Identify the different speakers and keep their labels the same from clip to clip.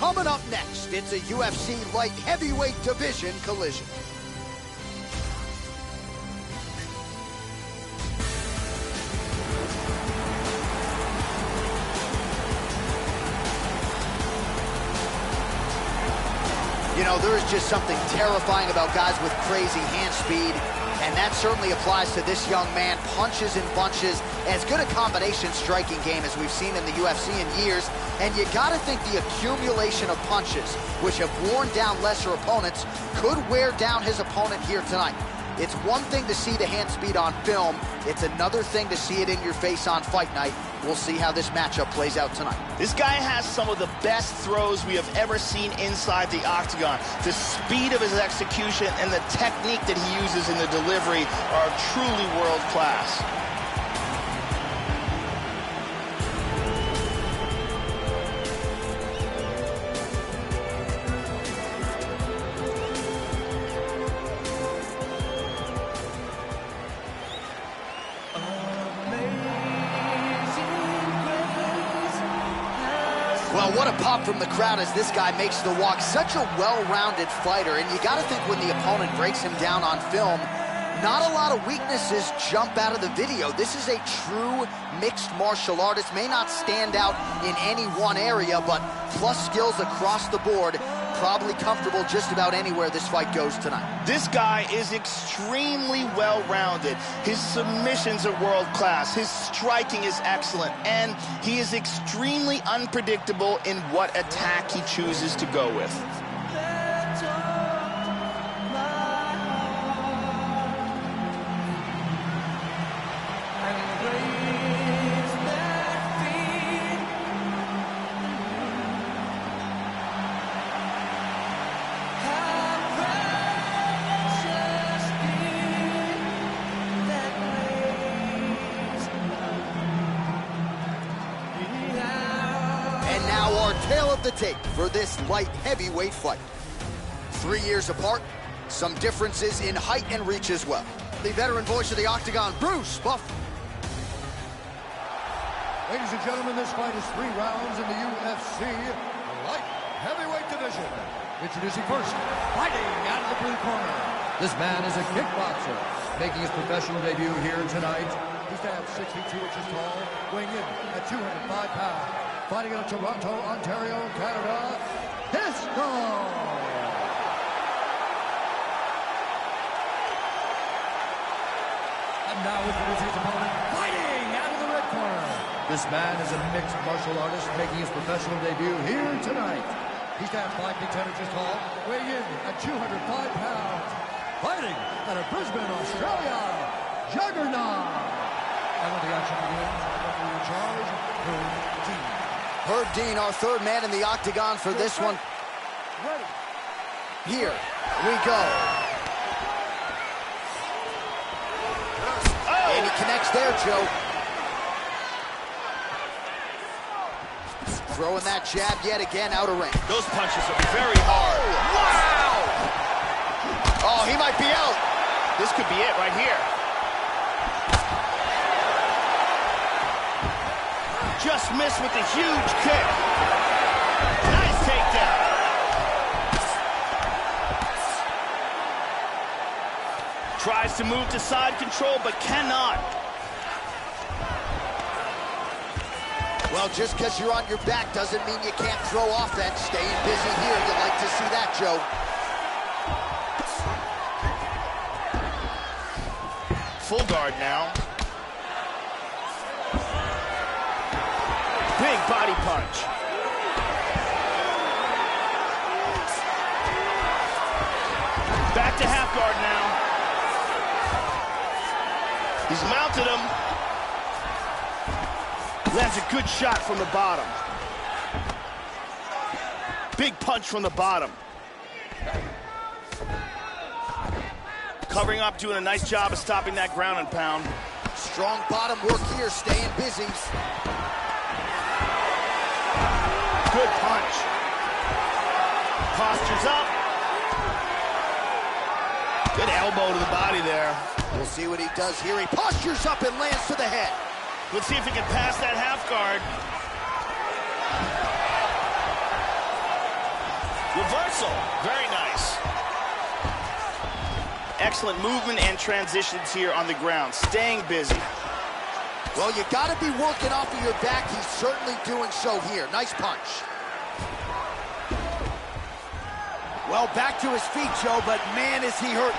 Speaker 1: Coming up next, it's a UFC light heavyweight division collision. You know, there is just something terrifying about guys with crazy hand speed, and that certainly applies to this young man. Punches and bunches, as good a combination striking game as we've seen in the UFC in years, and you gotta think the accumulation of punches, which have worn down lesser opponents, could wear down his opponent here tonight. It's one thing to see the hand speed on film, it's another thing to see it in your face on fight night. We'll see how this matchup plays out tonight.
Speaker 2: This guy has some of the best throws we have ever seen inside the octagon. The speed of his execution and the technique that he uses in the delivery are truly world class.
Speaker 1: Well, what a pop from the crowd as this guy makes the walk. Such a well-rounded fighter, and you got to think when the opponent breaks him down on film, not a lot of weaknesses jump out of the video. This is a true mixed martial artist. May not stand out in any one area, but plus skills across the board. Probably comfortable just about anywhere this fight goes tonight.
Speaker 2: This guy is extremely well-rounded. His submissions are world-class. His striking is excellent. And he is extremely unpredictable in what attack he chooses to go with.
Speaker 1: Tail of the tape for this light heavyweight fight. 3 years apart, some differences in height and reach as well. The veteran voice of the octagon, Bruce Buff.
Speaker 3: Ladies and gentlemen, this fight is 3 rounds in the UFC light heavyweight division. Introducing first, fighting out of the blue corner. This man is a kickboxer, making his professional debut here tonight. He stands 62 inches tall, weighing in at 205 pounds. Fighting out of Toronto, Ontario, Canada, Disco! And now introducing his opponent, fighting out of the red corner. This man is a mixed martial artist making his professional debut here tonight. He stands 5 feet 10 inches tall, weighing in at 205 pounds. Fighting out of Brisbane, Australia, Juggernaut! And when the action begins, referee in charge,
Speaker 1: Herb Dean, our third man in the octagon for this one.
Speaker 3: Ready.
Speaker 1: Here we go. Oh. And he connects there, Joe. Throwing that jab yet again out of range.
Speaker 2: Those punches are very hard.
Speaker 1: Wow! Oh, he might be out.
Speaker 2: This could be it right here. Just missed with a huge kick. Nice takedown. Tries to move to side control, but cannot.
Speaker 1: Well, just because you're on your back doesn't mean you can't throw offense. Staying busy here, you like to see that, Joe.
Speaker 2: Full guard now. Big body punch. Back to half guard now. He's mounted him. Lands a good shot from the bottom. Big punch from the bottom. Covering up, doing a nice job of stopping that ground and pound.
Speaker 1: Strong bottom work here, staying busy.
Speaker 2: Good punch. Postures up. Good elbow to the body there.
Speaker 1: We'll see what he does here. He postures up and lands to the head.
Speaker 2: Let's see if he can pass that half guard. Reversal. Very nice. Excellent movement and transitions here on the ground. Staying busy.
Speaker 1: Well, you got to be working off of your back. He's certainly doing so here. Nice punch. Well, back to his feet, Joe, but man, is he hurting.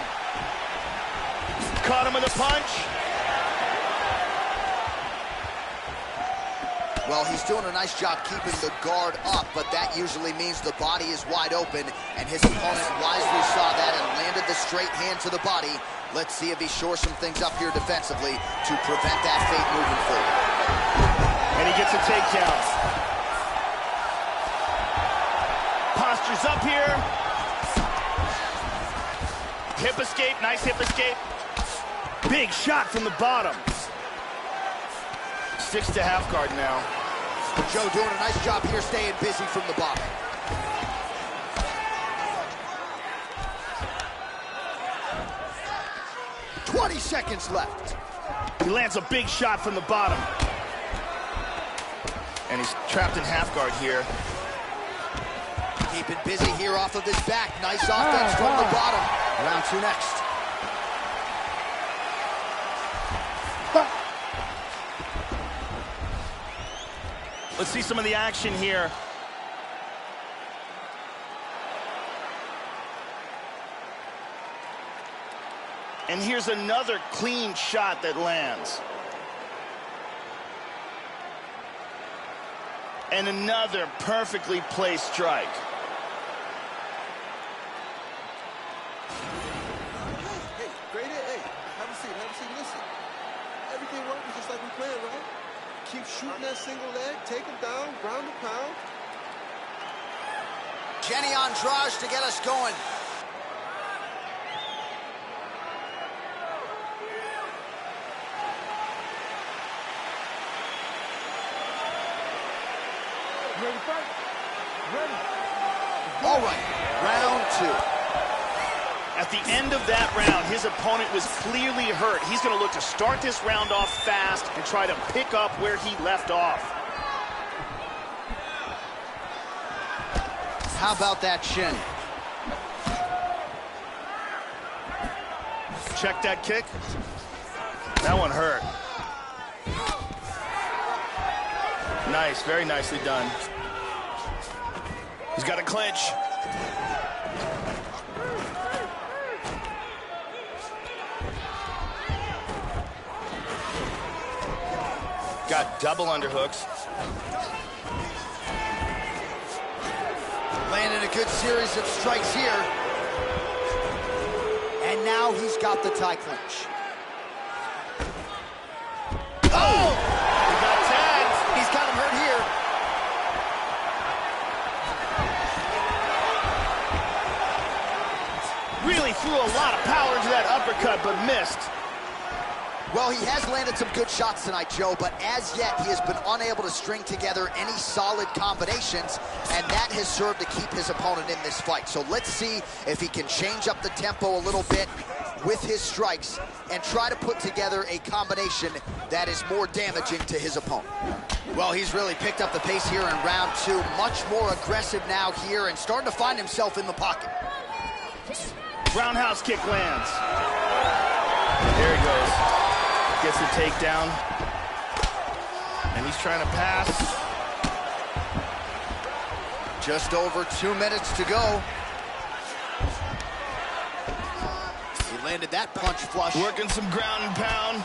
Speaker 2: Caught him with a punch.
Speaker 1: Well, he's doing a nice job keeping the guard up, but that usually means the body is wide open, and his opponent wisely saw that and landed the straight hand to the body. Let's see if he shores some things up here defensively to prevent that fate moving forward.
Speaker 2: And he gets a takedown. Postures up here. Hip escape, nice hip escape. Big shot from the bottom. Sticks to half guard now.
Speaker 1: Joe doing a nice job here staying busy from the bottom. "20 seconds left.
Speaker 2: He lands a big shot from the bottom. And he's trapped in half guard here.
Speaker 1: Keeping busy here off of his back. Nice offense from the bottom. Round 2 next.
Speaker 2: Let's see some of the action here. And here's another clean shot that lands. And another perfectly placed strike.
Speaker 4: Hey, great hit. Hey, have a seat, listen. Everything working just like we planned, right? Keep shooting that single leg, take him down, ground and pound.
Speaker 1: Jenny Andrade to get us going.
Speaker 4: Ready, fight? Ready.
Speaker 1: All right, round 2.
Speaker 2: At the end of that round, his opponent was clearly hurt. He's going to look to start this round off fast and try to pick up where he left off.
Speaker 1: How about that shin?
Speaker 2: Check that kick. That one hurt. Nice, very nicely done. He's got a clinch. Got double underhooks.
Speaker 1: Landing a good series of strikes here. And now he's got the tie clinch.
Speaker 2: Oh! He got tagged.
Speaker 1: He's got him hurt here.
Speaker 2: Really threw a lot of power into that uppercut, but missed.
Speaker 1: Well, he has landed some good shots tonight, Joe, but as yet, he has been unable to string together any solid combinations, and that has served to keep his opponent in this fight. So let's see if he can change up the tempo a little bit with his strikes and try to put together a combination that is more damaging to his opponent. Well, he's really picked up the pace here in round 2, much more aggressive now here and starting to find himself in the pocket.
Speaker 2: Roundhouse kick lands. There he goes. Gets the takedown. And he's trying to pass.
Speaker 1: Just over 2 minutes to go. He landed that punch flush.
Speaker 2: Working some ground and pound.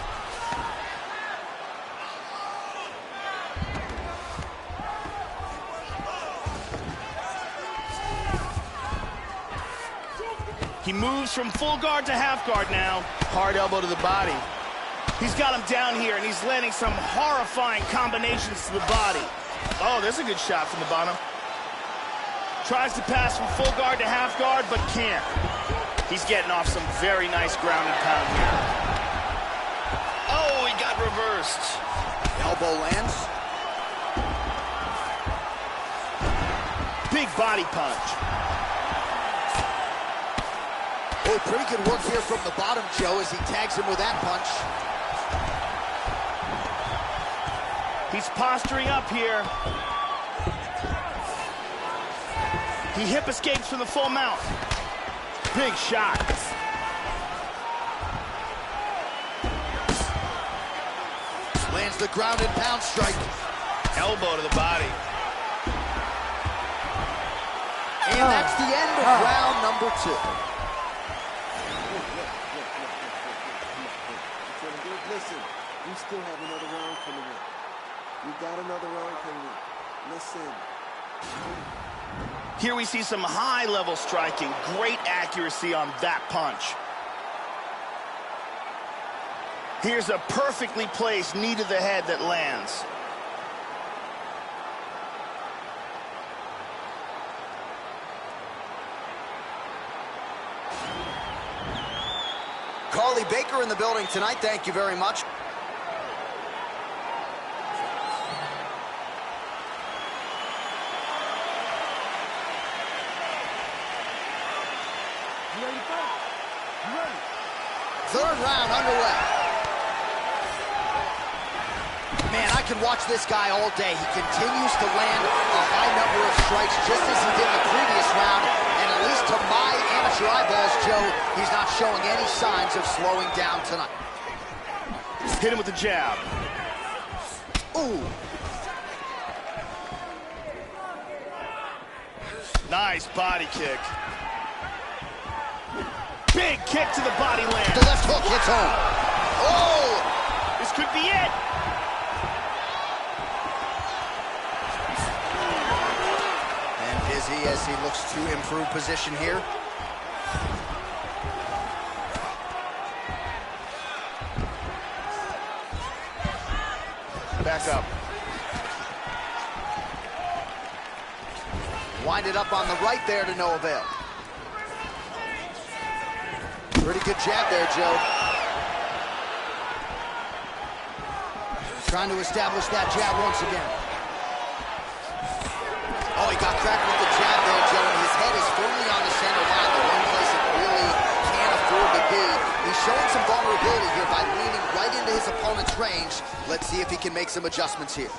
Speaker 2: He moves from full guard to half guard now. Hard elbow to the body. He's got him down here, and he's landing some horrifying combinations to the body. Oh, there's a good shot from the bottom. Tries to pass from full guard to half guard, but can't. He's getting off some very nice ground and pound here. Oh, he got reversed.
Speaker 1: Elbow lands.
Speaker 2: Big body punch.
Speaker 1: Oh, pretty good work here from the bottom, Joe, as he tags him with that punch.
Speaker 2: He's posturing up here. He hip escapes from the full mount. Big shot.
Speaker 1: Lands the ground and pound strike.
Speaker 2: Elbow to the body.
Speaker 1: And that's the end of round number 2.
Speaker 4: Listen, we still have another round coming in. We got another round coming in. Listen.
Speaker 2: Here we see some high-level striking. Great accuracy on that punch. Here's a perfectly placed knee to the head that lands.
Speaker 1: Carly Baker in the building tonight. Thank you very much.
Speaker 4: You ready to fight? You ready?
Speaker 1: Third round underway. Man, I can watch this guy all day. He continues to land a high number of strikes just as he did in the previous round. And at least to my amateur eyeballs, Joe, he's not showing any signs of slowing down tonight.
Speaker 2: Hit him with the jab.
Speaker 1: Ooh.
Speaker 2: Nice body kick. Big kick to the body land.
Speaker 1: The left hook hits home. Oh!
Speaker 2: This could be it.
Speaker 1: And dizzy as he looks to improve position here.
Speaker 2: Back up.
Speaker 1: Winded up on the right there to no avail. Pretty good jab there, Joe. Trying to establish that jab once again. Oh, he got cracked with the jab there, Joe, and his head is firmly on the center line, the one place it really can't afford to be. He's showing some vulnerability here by leaning right into his opponent's range. Let's see if he can make some adjustments here.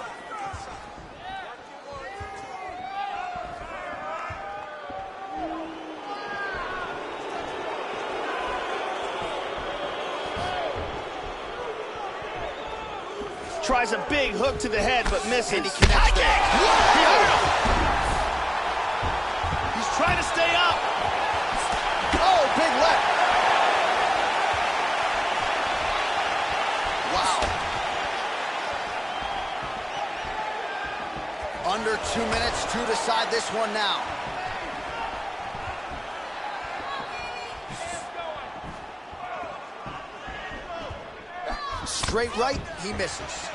Speaker 2: Tries a big hook to the head, but misses.
Speaker 1: And he connects there.
Speaker 2: He's trying to stay up.
Speaker 1: Oh, big left. Wow. Under 2 minutes to decide this one now. Straight right, he misses.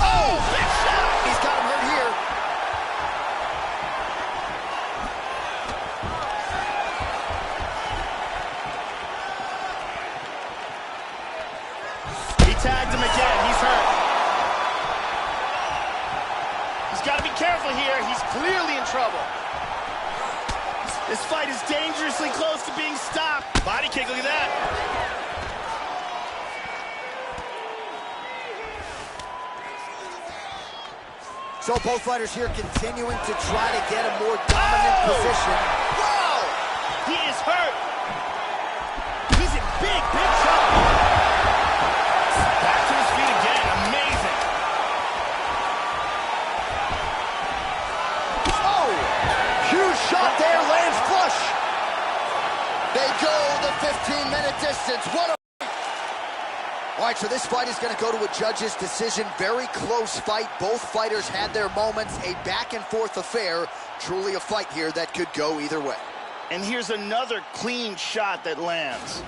Speaker 1: Oh, big shot! He's got him hurt here.
Speaker 2: He tagged him again. He's hurt. He's got to be careful here. He's clearly in trouble. This fight is dangerously close to being stopped. Body kick, look at that.
Speaker 1: So both fighters here continuing to try to get a more dominant position.
Speaker 2: Whoa! He is hurt. He's in big trouble. Back to his feet again. Amazing.
Speaker 1: Oh! Huge shot there, lands flush. They go the 15-minute distance. What a... All right, so this fight is going to go to a judge's decision. Very close fight. Both fighters had their moments. A back-and-forth affair. Truly a fight here that could go either way.
Speaker 2: And here's another clean shot that lands.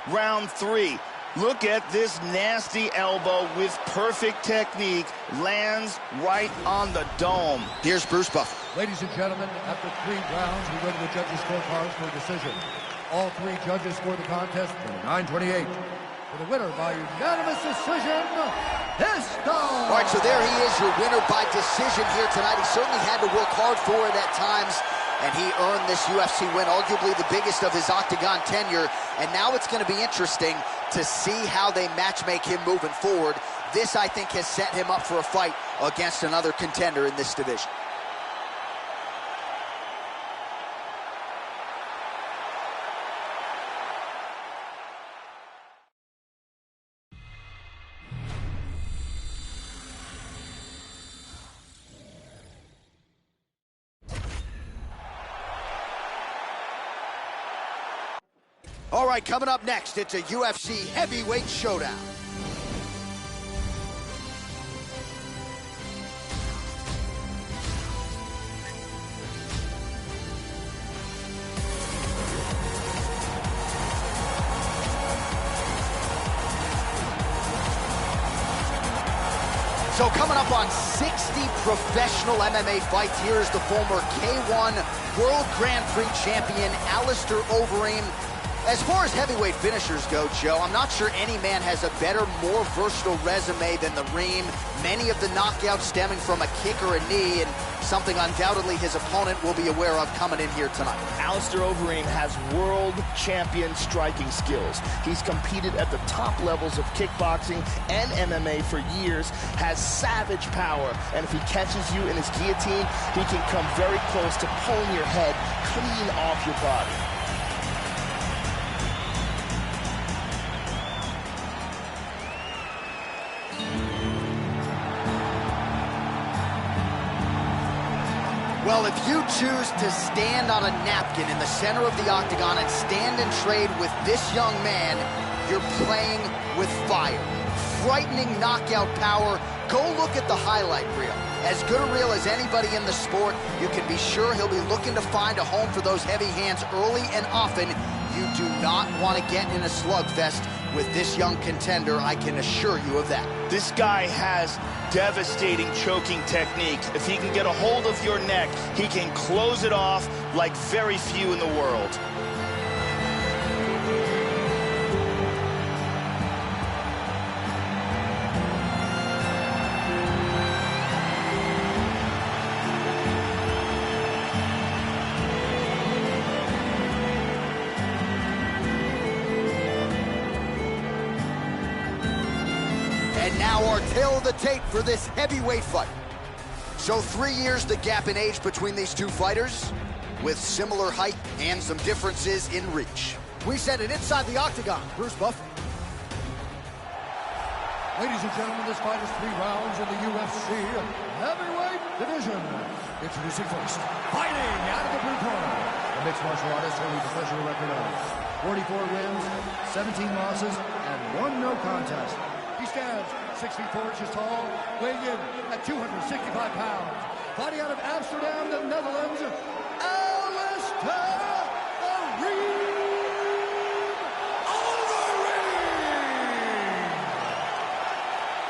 Speaker 2: Round 3. Look at this nasty elbow with perfect technique. Lands right on the dome.
Speaker 1: Here's Bruce Buffer.
Speaker 3: Ladies and gentlemen, after 3 rounds, we go to the judges' scorecards for a decision. All 3 judges scored the contest 29-28. For the winner by unanimous decision, Costa!
Speaker 1: All right, so there he is, your winner by decision here tonight. He certainly had to work hard for it at times, and he earned this UFC win, arguably the biggest of his octagon tenure. And now it's going to be interesting to see how they matchmake him moving forward. This, I think, has set him up for a fight against another contender in this division. All right, coming up next, it's a UFC heavyweight showdown. So coming up on 60 professional MMA fights, here is the former K1 World Grand Prix champion, Alistair Overeem. As far as heavyweight finishers go, Joe, I'm not sure any man has a better, more versatile resume than the Reem. Many of the knockouts stemming from a kick or a knee, and something undoubtedly his opponent will be aware of coming in here tonight.
Speaker 2: Alistair Overeem has world champion striking skills. He's competed at the top levels of kickboxing and MMA for years, has savage power, and if he catches you in his guillotine, he can come very close to pulling your head clean off your body.
Speaker 1: Well, if you choose to stand on a napkin in the center of the octagon and stand and trade with this young man, you're playing with fire. Frightening knockout power. Go look at the highlight reel. As good a reel as anybody in the sport, you can be sure he'll be looking to find a home for those heavy hands early and often. You do not want to get in a slugfest with this young contender, I can assure you of that.
Speaker 2: This guy has devastating choking technique. If he can get a hold of your neck, he can close it off like very few in the world.
Speaker 1: Now our tale of the tape for this heavyweight fight. So 3 years the gap in age between these two fighters, with similar height and some differences in reach. We send it inside the octagon. Bruce Buff.
Speaker 3: Ladies and gentlemen, this fight is 3 rounds in the UFC heavyweight division. Introducing first, fighting out of the blue corner, the mixed martial artist holding a professional record of 44 wins, 17 losses, and 1 no contest. He stands 6 feet 4 inches tall, weighing in at 265 pounds. Fighting out of Amsterdam, the Netherlands, Alistair Overeem.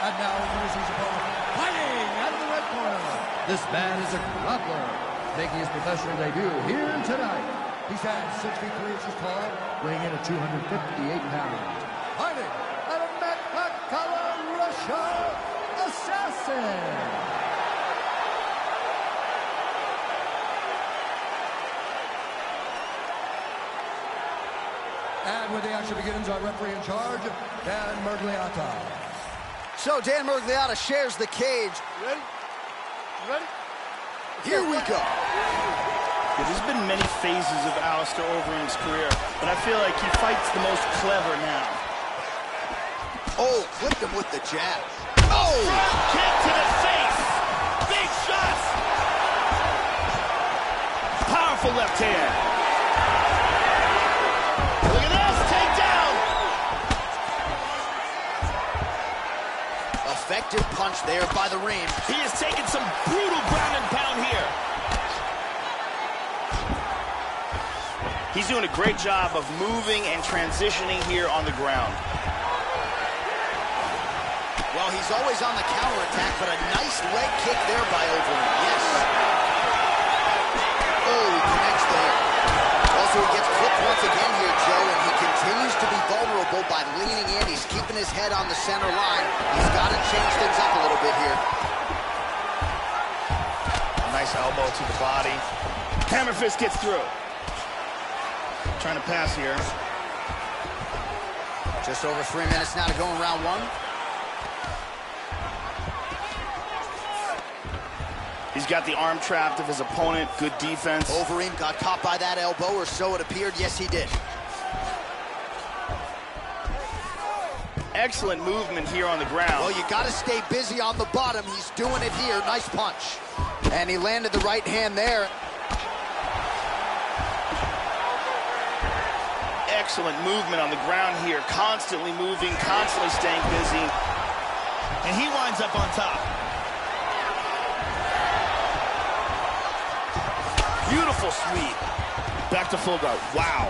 Speaker 3: And now introducing his opponent, fighting out of the red corner. This man is a grappler, making his professional debut here tonight. He stands 6 feet 3 inches tall, weighing in at 258 pounds. Fighting out of Russia, Assassin. And when the action begins, our referee in charge, Dan Mergliata.
Speaker 1: So Dan Mergliata shares the cage.
Speaker 4: Ready? Ready?
Speaker 1: Here we go.
Speaker 2: There's been many phases of Alistair Overeem's career, but I feel like he fights the most clever now.
Speaker 1: Oh, clipped him with the jab.
Speaker 2: Oh! Front kick to the face! Big shots! Powerful left hand. Look at this, takedown!
Speaker 1: Effective punch there by the Reem.
Speaker 2: He is taking some brutal ground and pound here. He's doing a great job of moving and transitioning here on the ground.
Speaker 1: Well, he's always on the counterattack, but a nice leg kick there by Overeem. Yes. Oh, he connects there. Also, he gets clipped once again here, Joe, and he continues to be vulnerable by leaning in. He's keeping his head on the center line. He's got to change things up a little bit here.
Speaker 2: A nice elbow to the body. Hammer fist gets through. Trying to pass here.
Speaker 1: Just over 3 minutes now to go in round 1.
Speaker 2: He's got the arm trapped of his opponent. Good defense.
Speaker 1: Overeem got caught by that elbow, or so it appeared. Yes, he did.
Speaker 2: Excellent movement here on the ground.
Speaker 1: Well, you got to stay busy on the bottom. He's doing it here. Nice punch. And he landed the right hand there.
Speaker 2: Excellent movement on the ground here. Constantly moving, constantly staying busy. And he winds up on top. Beautiful sweep. Back to full guard. Wow.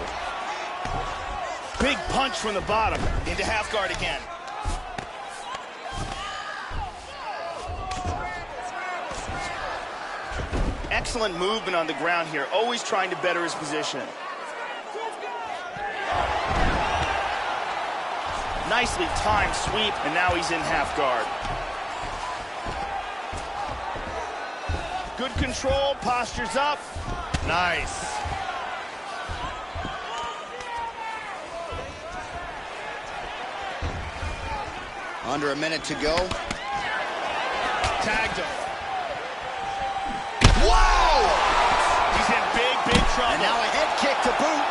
Speaker 2: Big punch from the bottom. Into half guard again. Excellent movement on the ground here. Always trying to better his position. Nicely timed sweep, and now he's in half guard. Good control, postures up. Nice.
Speaker 1: Under a minute to go.
Speaker 2: Tagged him. Whoa! He's in big trouble.
Speaker 1: And now a head kick to boot.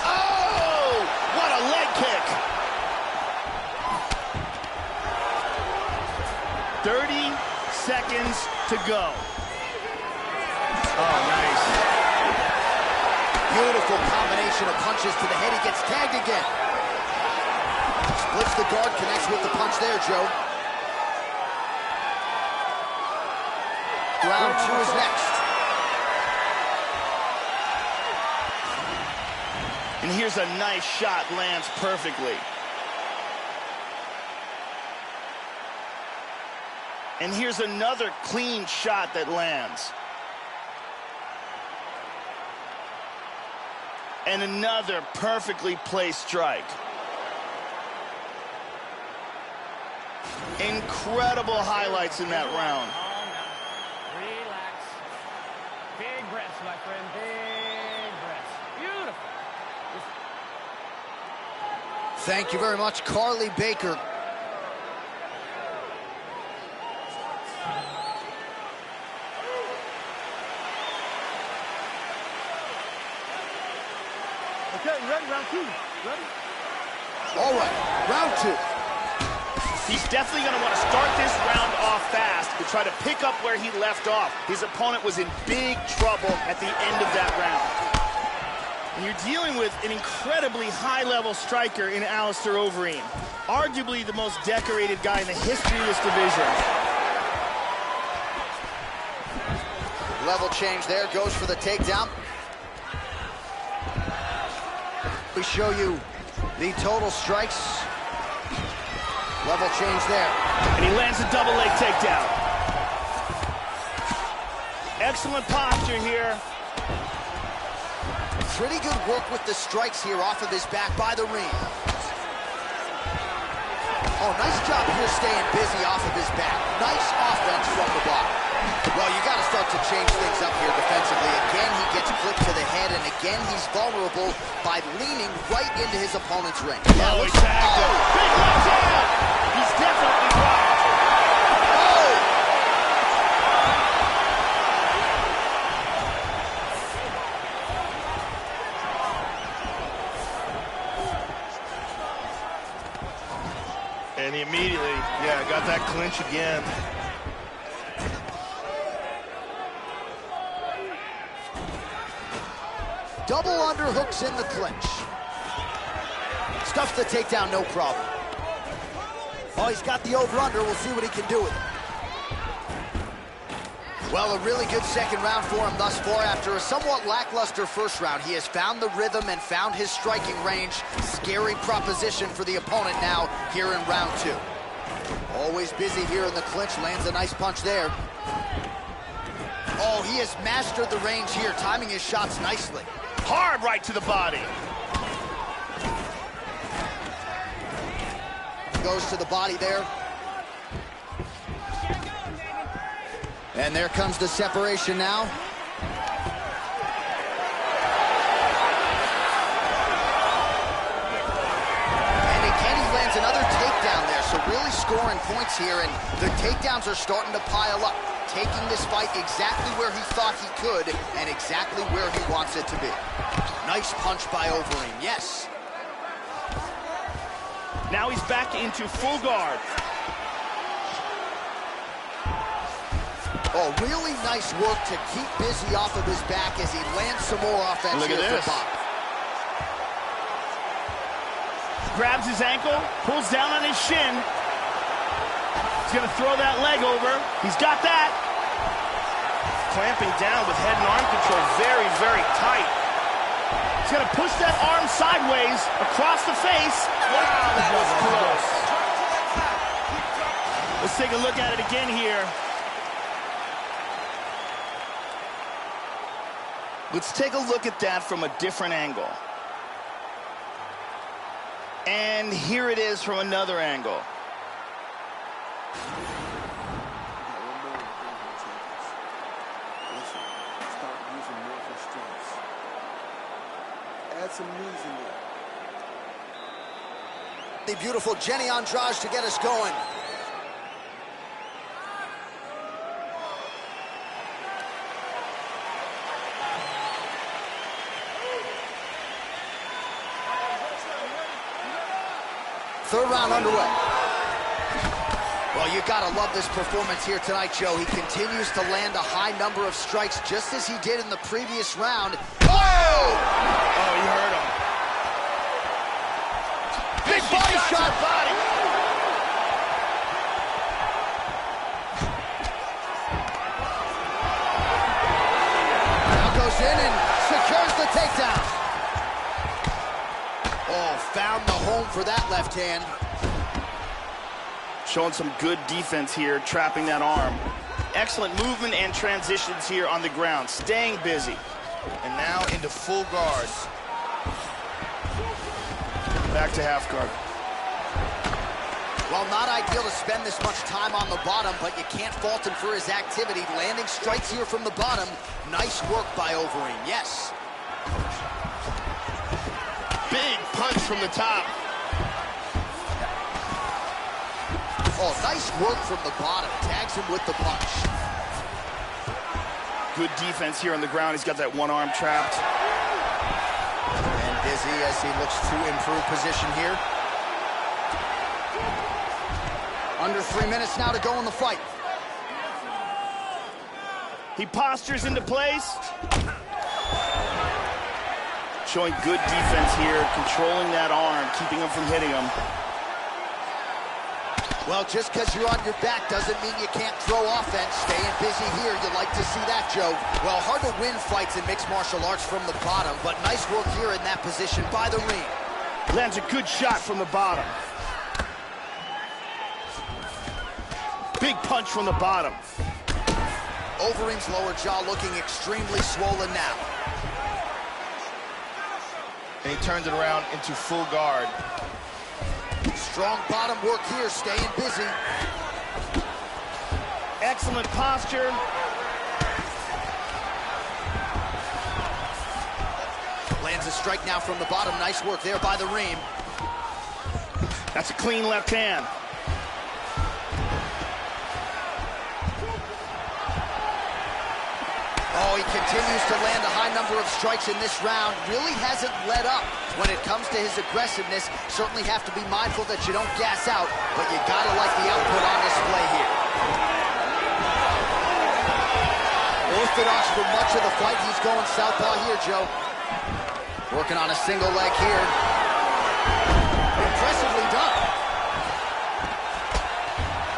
Speaker 2: Oh! What a leg kick. 30 seconds to go. Oh, nice.
Speaker 1: Beautiful combination of punches to the head. He gets tagged again. Splits the guard, connects with the punch there, Joe. Round 2 is next.
Speaker 2: And here's a nice shot, lands perfectly. And here's another clean shot that lands. And another perfectly placed strike. Incredible highlights in that round.
Speaker 5: Relax. Big breaths, my friend. Big breaths. Beautiful.
Speaker 1: Thank you very much, Carly Baker.
Speaker 5: Okay, you ready? Round 2. Ready?
Speaker 1: All right, round 2.
Speaker 2: He's definitely going to want to start this round off fast to try to pick up where he left off. His opponent was in big trouble at the end of that round. And you're dealing with an incredibly high-level striker in Alistair Overeem. Arguably the most decorated guy in the history of this division.
Speaker 1: Level change there, goes for the takedown. We show you the total strikes. Level change there.
Speaker 2: And he lands a double leg takedown. Excellent posture here.
Speaker 1: Pretty good work with the strikes here off of his back by the ring. Oh, nice job here staying busy off of his back. Nice offense from the bottom. Well, you got to start to change things up here defensively. Again, he gets clipped to the head, and again, he's vulnerable by leaning right into his opponent's ring.
Speaker 2: Yeah, he tagged him. Big left hand! He's definitely rocked.
Speaker 1: Oh!
Speaker 2: And he immediately, got that clinch again.
Speaker 1: Double underhooks in the clinch. Stuffs the takedown, no problem. Oh, he's got the over-under. We'll see what he can do with it. Well, a really good second round for him thus far. After a somewhat lackluster first round, he has found the rhythm and found his striking range. Scary proposition for the opponent now here in round 2. Always busy here in the clinch. Lands a nice punch there. Oh, he has mastered the range here, timing his shots nicely.
Speaker 2: Hard right to the body.
Speaker 1: Goes to the body there. And there comes the separation now. And again, he lands another takedown there. So really scoring points here, and the takedowns are starting to pile up. taking this fight exactly where he thought he could and exactly where he wants it to be. Nice punch by Overeem, yes.
Speaker 2: Now he's back into full guard.
Speaker 1: Oh, really nice work to keep busy off of his back as he lands some more offense.
Speaker 2: Look at this. Grabs his ankle, pulls down on his shin. He's gonna throw that leg over. He's got that. Clamping down with head and arm control very, very tight. He's gonna push that arm sideways across the face. Wow, that was close. Let's take a look at it again here. Let's take a look at that from a different angle. And here it is from another angle.
Speaker 4: Add some knees in there.
Speaker 1: The beautiful Jenny Andrade to get us going. Third round underway. Well, you gotta love this performance here tonight, Joe. He continues to land a high number of strikes just as he did in the previous round. Oh!
Speaker 2: Oh, he hurt him.
Speaker 1: Big body shot.
Speaker 2: Body.
Speaker 1: Now goes in and secures the takedown. Oh, found the home for that left hand.
Speaker 2: Showing some good defense here, trapping that arm. Excellent movement and transitions here on the ground, staying busy. And now into full guard. Back to half guard.
Speaker 1: Well, not ideal to spend this much time on the bottom, but you can't fault him for his activity. Landing strikes here from the bottom. Nice work by Overeem, yes.
Speaker 2: Big punch from the top.
Speaker 1: Oh, nice work from the bottom. Tags him with the punch.
Speaker 2: Good defense here on the ground. He's got that one arm trapped.
Speaker 1: And busy as he looks to improve position here. Under 3 minutes now to go in the fight.
Speaker 2: He postures into place. Showing good defense here, controlling that arm, keeping him from hitting him.
Speaker 1: Well, just because you're on your back doesn't mean you can't throw offense. Staying busy here, you like to see that, Joe. Well, hard to win fights in mixed martial arts from the bottom, but nice work here in that position by the ring.
Speaker 2: Lands a good shot from the bottom. Big punch from the bottom.
Speaker 1: Overeem's lower jaw looking extremely swollen now.
Speaker 2: And he turns it around into full guard.
Speaker 1: Strong bottom work here, staying busy.
Speaker 2: Excellent posture.
Speaker 1: Lands a strike now from the bottom. Nice work there by the Reem.
Speaker 2: That's a clean left hand.
Speaker 1: Oh, he continues to land a high number of strikes in this round. Really hasn't let up when it comes to his aggressiveness. Certainly have to be mindful that you don't gas out, but you gotta like the output on display here. Orthodox for much of the fight. He's going southpaw here, Joe. Working on a single leg here. Impressively done.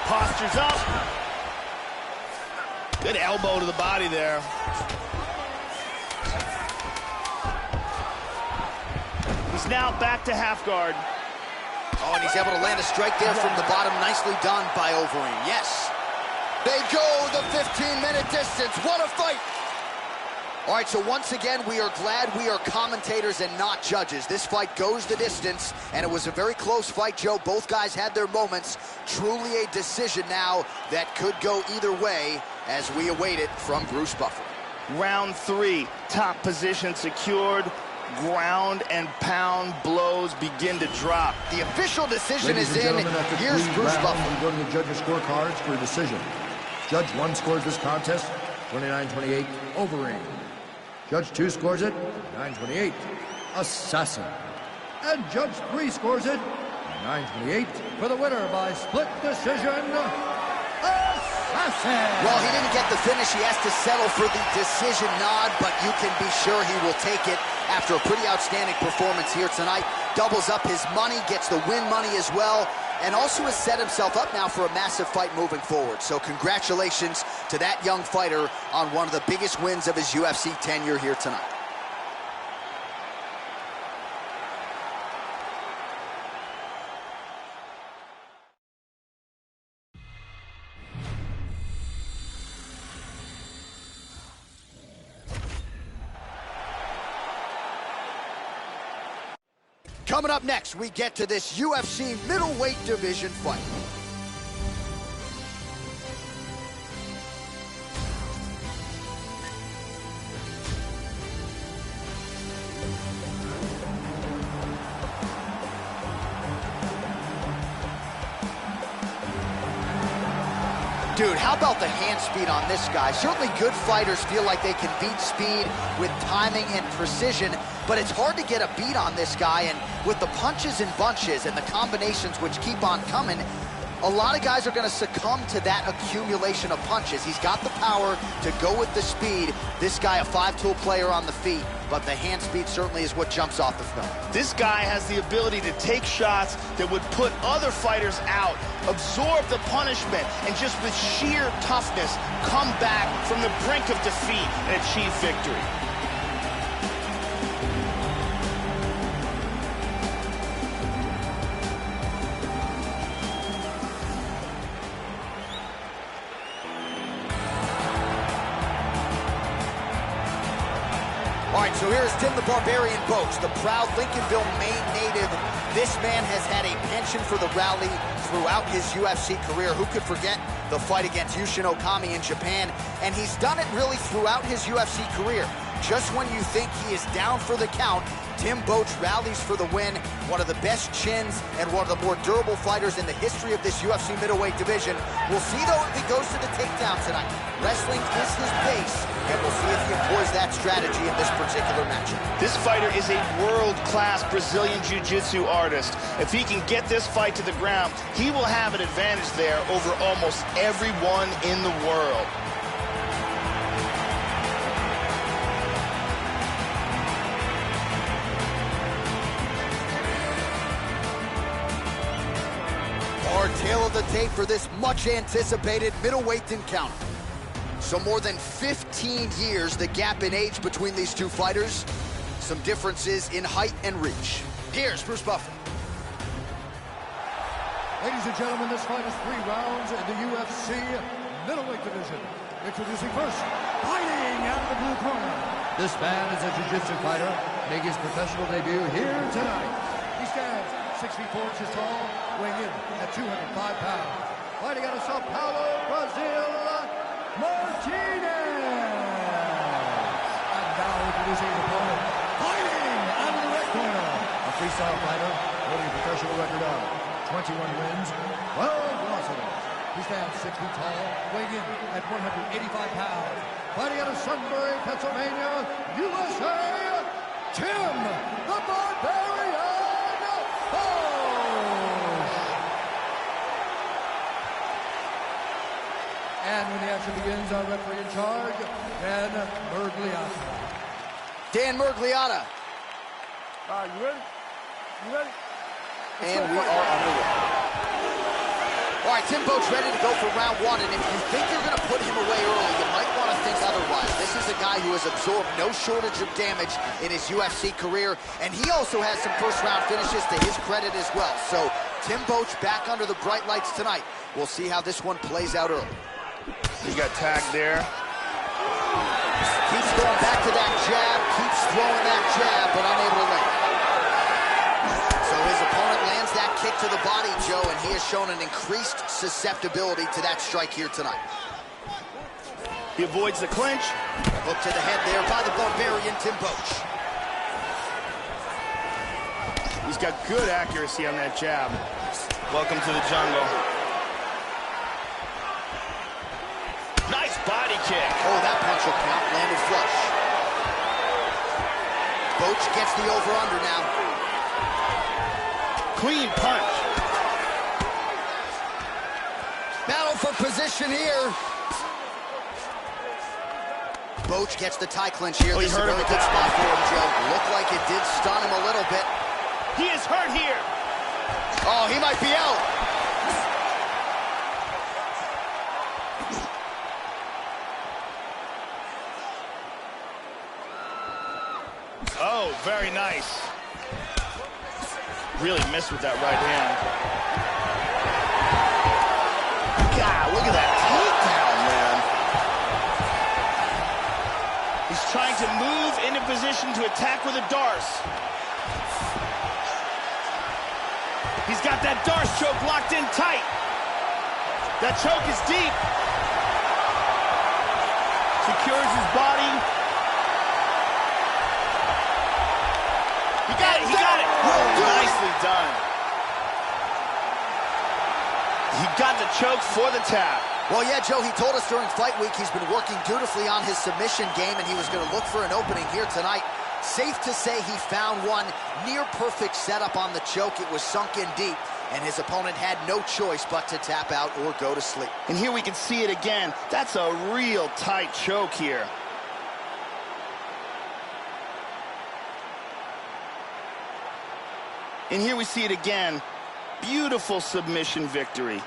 Speaker 2: Postures up. Good elbow to the body there. He's now back to half guard.
Speaker 1: Oh, and he's able to land a strike there from the bottom. Nicely done by Overeem. Yes. They go the 15-minute distance. What a fight. All right, so once again, we are glad we are commentators and not judges. This fight goes the distance, and it was a very close fight, Joe. Both guys had their moments. Truly a decision now that could go either way as we await it from Bruce Buffer.
Speaker 2: Round 3, top position secured. Ground and pound blows begin to drop.
Speaker 1: The official decision
Speaker 3: Ladies
Speaker 1: is
Speaker 3: and
Speaker 1: in.
Speaker 3: gentlemen, after
Speaker 1: Here's
Speaker 3: 3
Speaker 1: Bruce
Speaker 3: rounds,
Speaker 1: Buffer.
Speaker 3: we go to the judges' scorecards for a decision. Judge 1 scores this contest 29-28, Overeem. Judge 2 scores it 9-28, Assassin. And Judge 3 scores it 9-28 for the winner by split decision, Assassin.
Speaker 1: Well, he didn't get the finish. He has to settle for the decision nod, but you can be sure he will take it after a pretty outstanding performance here tonight. Doubles up his money, gets the win money as well, and also has set himself up now for a massive fight moving forward. So congratulations to that young fighter on one of the biggest wins of his UFC tenure here tonight. Coming up next, we get to this UFC middleweight division fight. Dude, how about the hand speed on this guy? Certainly good fighters feel like they can beat speed with timing and precision, but it's hard to get a beat on this guy, and with the punches and bunches and the combinations which keep on coming, a lot of guys are going to succumb to that accumulation of punches. He's got the power to go with the speed. This guy, a 5-tool player on the feet, but the hand speed certainly is what jumps off the film.
Speaker 2: This guy has the ability to take shots that would put other fighters out, absorb the punishment, and just with sheer toughness, come back from the brink of defeat and achieve victory.
Speaker 1: So here's Tim the Barbarian Bouts, the proud Lincolnville, Maine native. This man has had a penchant for the rally throughout his UFC career. Who could forget the fight against Yushin Okami in Japan? And he's done it really throughout his UFC career. Just when you think he is down for the count, Tim Bouts rallies for the win. One of the best chins and one of the more durable fighters in the history of this UFC middleweight division. We'll see, though, if he goes to the takedown tonight. Wrestling is his base, and we'll see if he employs that strategy in this particular matchup.
Speaker 2: This fighter is a world-class Brazilian jiu-jitsu artist. If he can get this fight to the ground, he will have an advantage there over almost everyone in the world.
Speaker 1: Our tail of the tape for this much-anticipated middleweight encounter. So more than 15 years, the gap in age between these two fighters. Some differences in height and reach. Here's Bruce Buffer.
Speaker 3: Ladies and gentlemen, this fight is 3 rounds in the UFC middleweight division. Introducing first, fighting out of the blue corner. This man is a jiu-jitsu fighter, making his professional debut here tonight. He stands 6 feet 4 inches tall, weighing in at 205 pounds. Fighting out of Sao Paulo, Brazil, Martinez. And now introducing his opponent, fighting out of the red corner. A freestyle fighter, holding a professional record of 21 wins, 12 losses. He stands 6 feet tall, weighing in at 185 pounds. Fighting out of Sunbury, Pennsylvania, USA, Tim the Barbarian Bouts. And when the action begins, our referee in charge, Dan Miragliotta.
Speaker 1: Dan Miragliotta.
Speaker 5: You ready? You ready?
Speaker 1: And we are underway. All right, Tim Bouts ready to go for round 1, and if you think you're going to put him away early, you might want to think otherwise. This is a guy who has absorbed no shortage of damage in his UFC career, and he also has some first-round finishes to his credit as well. So Tim Bouts back under the bright lights tonight. We'll see how this one plays out early.
Speaker 2: He got tagged there.
Speaker 1: Keeps going back to that jab, keeps throwing that jab, but unable to land. So his opponent lands that kick to the body, Joe, and he has shown an increased susceptibility to that strike here tonight.
Speaker 2: He avoids the clinch.
Speaker 1: Hook to the head there by the Barbarian Tim Bouts.
Speaker 2: He's got good accuracy on that jab. Welcome to the jungle. kick.
Speaker 1: Oh, that punch will count. Landed flush. Boetsch gets the over-under now.
Speaker 2: Clean punch.
Speaker 1: Battle for position here. Boetsch gets the tie clinch here. This is a very good spot for him, Joe. Looked like it did stun him a little bit.
Speaker 2: He is hurt here.
Speaker 1: Oh, he might be out.
Speaker 2: Oh, very nice. Really missed with that right hand. God, look at that takedown, man. He's trying to move into position to attack with a darce. He's got that darce choke locked in tight. That choke is deep. Secures his body. He got it, he got it. Oh, nicely done. He got the choke for the tap.
Speaker 1: Well, yeah, Joe, he told us during fight week he's been working dutifully on his submission game, and he was going to look for an opening here tonight. Safe to say he found one. Near perfect setup on the choke. It was sunk in deep, and his opponent had no choice but to tap out or go to sleep.
Speaker 2: And here we can see it again. That's a real tight choke here. And here we see it again. Beautiful submission victory.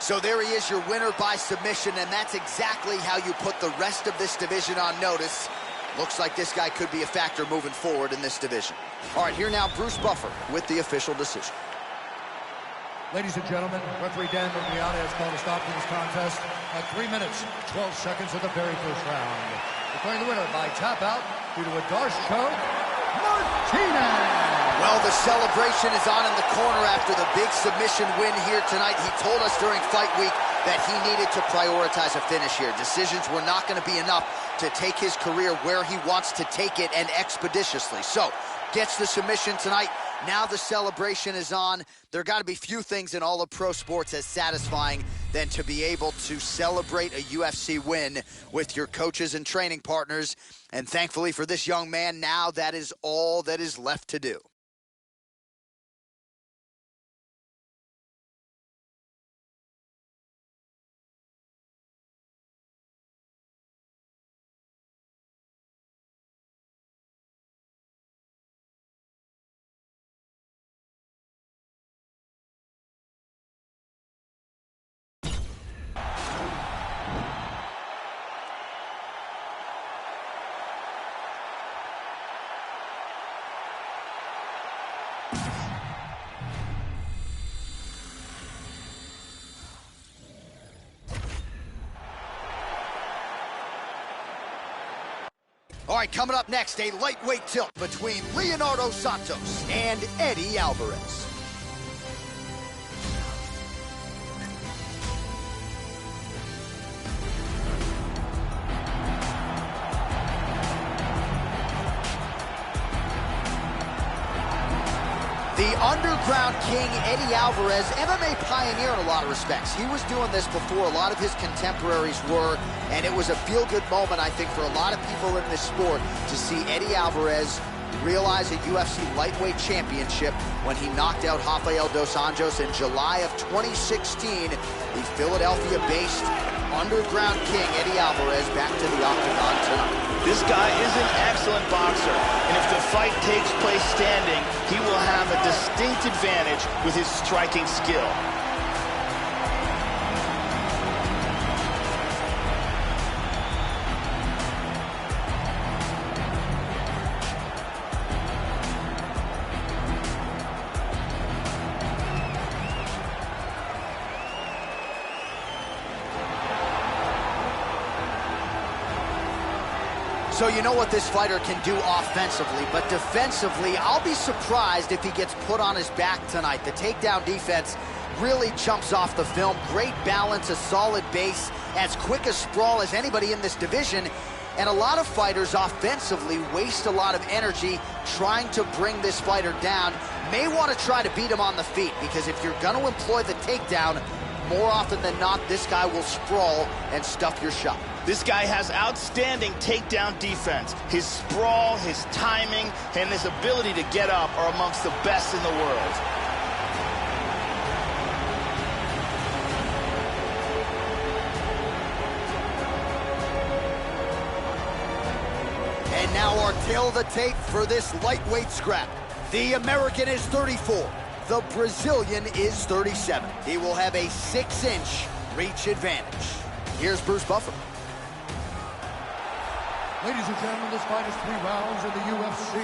Speaker 1: So there he is, your winner by submission, and that's exactly how you put the rest of this division on notice. Looks like this guy could be a factor moving forward in this division. All right, here now, Bruce Buffer with the official decision.
Speaker 3: Ladies and gentlemen, referee Dan Juliana has called a stop to this contest at 3 minutes, 12 seconds of the very first round. Declaring the winner by tap out due to a darce choke, Martinez!
Speaker 1: Well, the celebration is on in the corner after the big submission win here tonight. He told us during fight week that he needed to prioritize a finish here. Decisions were not going to be enough to take his career where he wants to take it, and expeditiously. So, gets the submission tonight. Now the celebration is on. There got to be few things in all of pro sports as satisfying than to be able to celebrate a UFC win with your coaches and training partners. And thankfully for this young man, now that is all that is left to do. All right, coming up next, a lightweight tilt between Leonardo Santos and Eddie Alvarez. The underground king, Eddie Alvarez, MMA pioneer in a lot of respects. He was doing this before a lot of his contemporaries were, and it was a feel-good moment, I think, for a lot of people in this sport to see Eddie Alvarez realize a UFC lightweight championship when he knocked out Rafael dos Anjos in July of 2016. The Philadelphia-based underground king, Eddie Alvarez, back to the octagon tonight.
Speaker 2: This guy is an excellent boxer, and if the fight takes place standing, he will have a distinct advantage with his striking skill.
Speaker 1: So you know what this fighter can do offensively, but defensively, I'll be surprised if he gets put on his back tonight. The takedown defense really jumps off the film. Great balance, a solid base, as quick a sprawl as anybody in this division. And a lot of fighters offensively waste a lot of energy trying to bring this fighter down. May want to try to beat him on the feet, because if you're going to employ the takedown, more often than not, this guy will sprawl and stuff your shot.
Speaker 2: This guy has outstanding takedown defense. His sprawl, his timing, and his ability to get up are amongst the best in the world.
Speaker 1: And now our tail of the tape for this lightweight scrap. The American is 34. The Brazilian is 37. He will have a 6-inch reach advantage. Here's Bruce Buffer.
Speaker 3: Ladies and gentlemen, this fight is 3 rounds in the UFC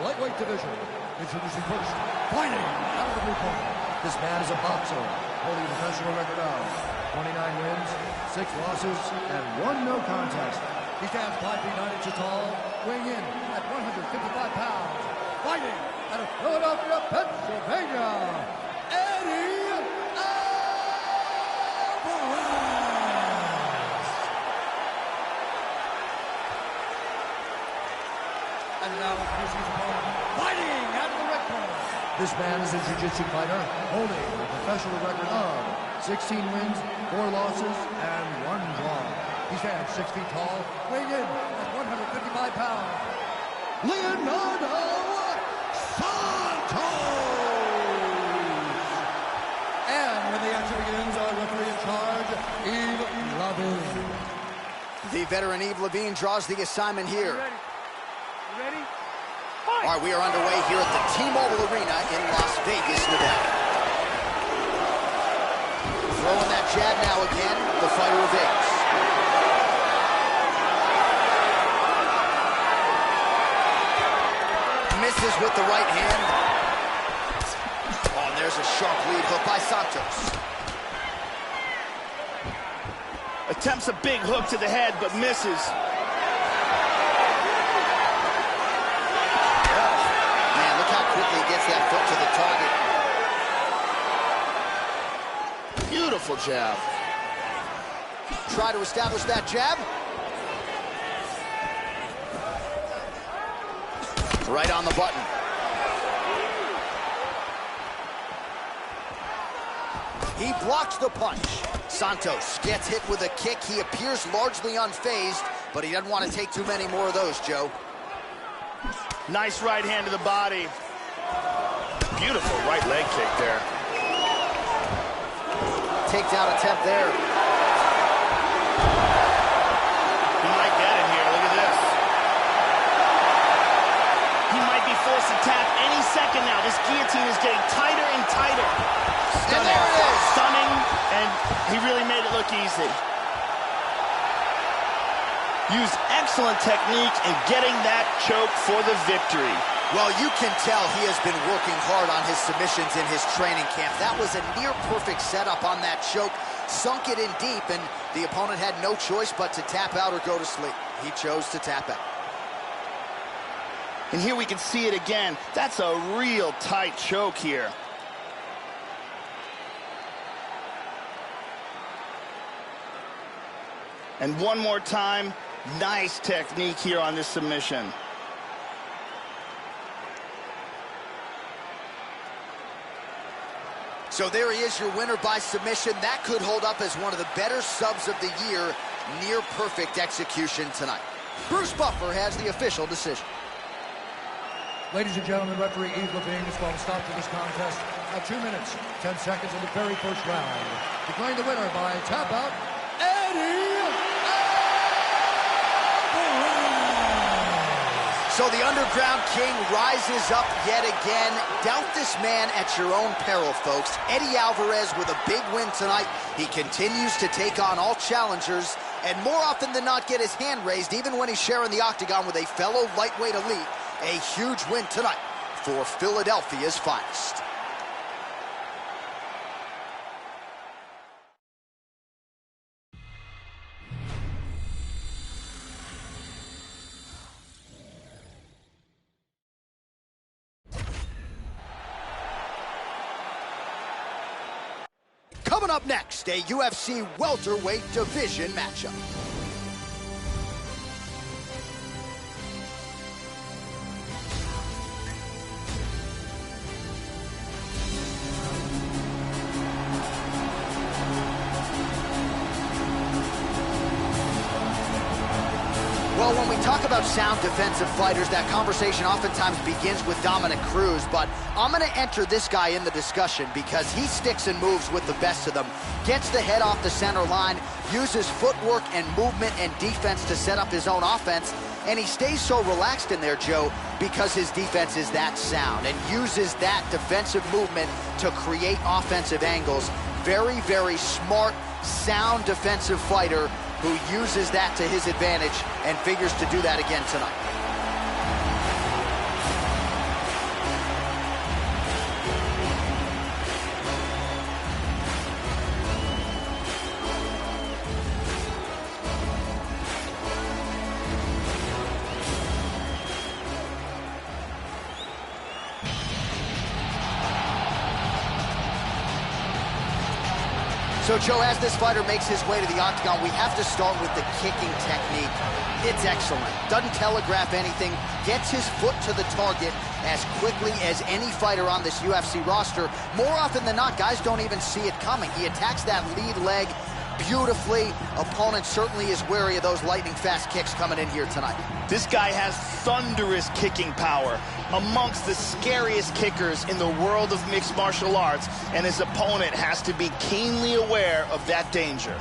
Speaker 3: lightweight division. Introducing first, fighting out of the blue corner. This man is a boxer, holding a professional record of 29 wins, 6 losses, and 1 no contest. He stands 5 feet 9 inches tall, weighing in at 155 pounds. Fighting out of Philadelphia, Pennsylvania, Erick. And now introducing his opponent, fighting out of the red corner. This man is a jiu-jitsu fighter, holding a professional record of 16 wins, 4 losses, and 1 draw. He stands 6 feet tall, weighing in at 155 pounds. Leonardo Santos! And when the action begins, our referee in charge, Yves Levine.
Speaker 1: The veteran Yves Levine draws the assignment here.
Speaker 5: Ready?
Speaker 1: All right, we are underway here at the T-Mobile Arena in Las Vegas, Nevada. Throwing that jab now again, the fighter evades. Misses with the right hand. Oh, and there's a sharp lead hook by Santos.
Speaker 2: Attempts a big hook to the head, but misses.
Speaker 1: Quickly gets that foot to the target.
Speaker 2: Beautiful jab.
Speaker 1: Try to establish that jab. Right on the button. He blocks the punch. Santos gets hit with a kick. He appears largely unfazed, but he doesn't want to take too many more of those, Joe.
Speaker 2: Nice right hand to the body. Beautiful right leg kick there.
Speaker 1: Takedown attempt there.
Speaker 2: He might get him here. Look at this. He might be forced to tap any second now. This guillotine is getting tighter and tighter. Stunning.
Speaker 1: And there it is.
Speaker 2: Stunning, and he really made it look easy. Used excellent technique in getting that choke for the victory.
Speaker 1: Well, you can tell he has been working hard on his submissions in his training camp. That was a near-perfect setup on that choke. Sunk it in deep, and the opponent had no choice but to tap out or go to sleep. He chose to tap out.
Speaker 2: And here we can see it again. That's a real tight choke here. And one more time, nice technique here on this submission.
Speaker 1: So there he is, your winner by submission. That could hold up as one of the better subs of the year. Near perfect execution tonight. Bruce Buffer has the official decision.
Speaker 3: Ladies and gentlemen, referee Yves Levine has called a stop to this contest at 2 minutes, 10 seconds in the very first round. Declaring the winner by tap out, Eddie.
Speaker 1: So the Underground King rises up yet again. Doubt this man at your own peril, folks. Eddie Alvarez with a big win tonight. He continues to take on all challengers and more often than not get his hand raised, even when he's sharing the octagon with a fellow lightweight elite. A huge win tonight for Philadelphia's finest. Coming up next, a UFC welterweight division matchup. Well, when we talk about sound defensive fighters, that conversation oftentimes begins with Dominic Cruz, but I'm going to enter this guy in the discussion because he sticks and moves with the best of them, gets the head off the center line, uses footwork and movement and defense to set up his own offense, and he stays so relaxed in there, Joe, because his defense is that sound and uses that defensive movement to create offensive angles. Very, very smart, sound defensive fighter who uses that to his advantage and figures to do that again tonight. So, Joe, as this fighter makes his way to the octagon, we have to start with the kicking technique. It's excellent. Doesn't telegraph anything. Gets his foot to the target as quickly as any fighter on this UFC roster. More often than not, guys don't even see it coming. He attacks that lead leg beautifully. Opponent certainly is wary of those lightning-fast kicks coming in here tonight.
Speaker 2: This guy has thunderous kicking power, amongst the scariest kickers in the world of mixed martial arts, and his opponent has to be keenly aware of that danger.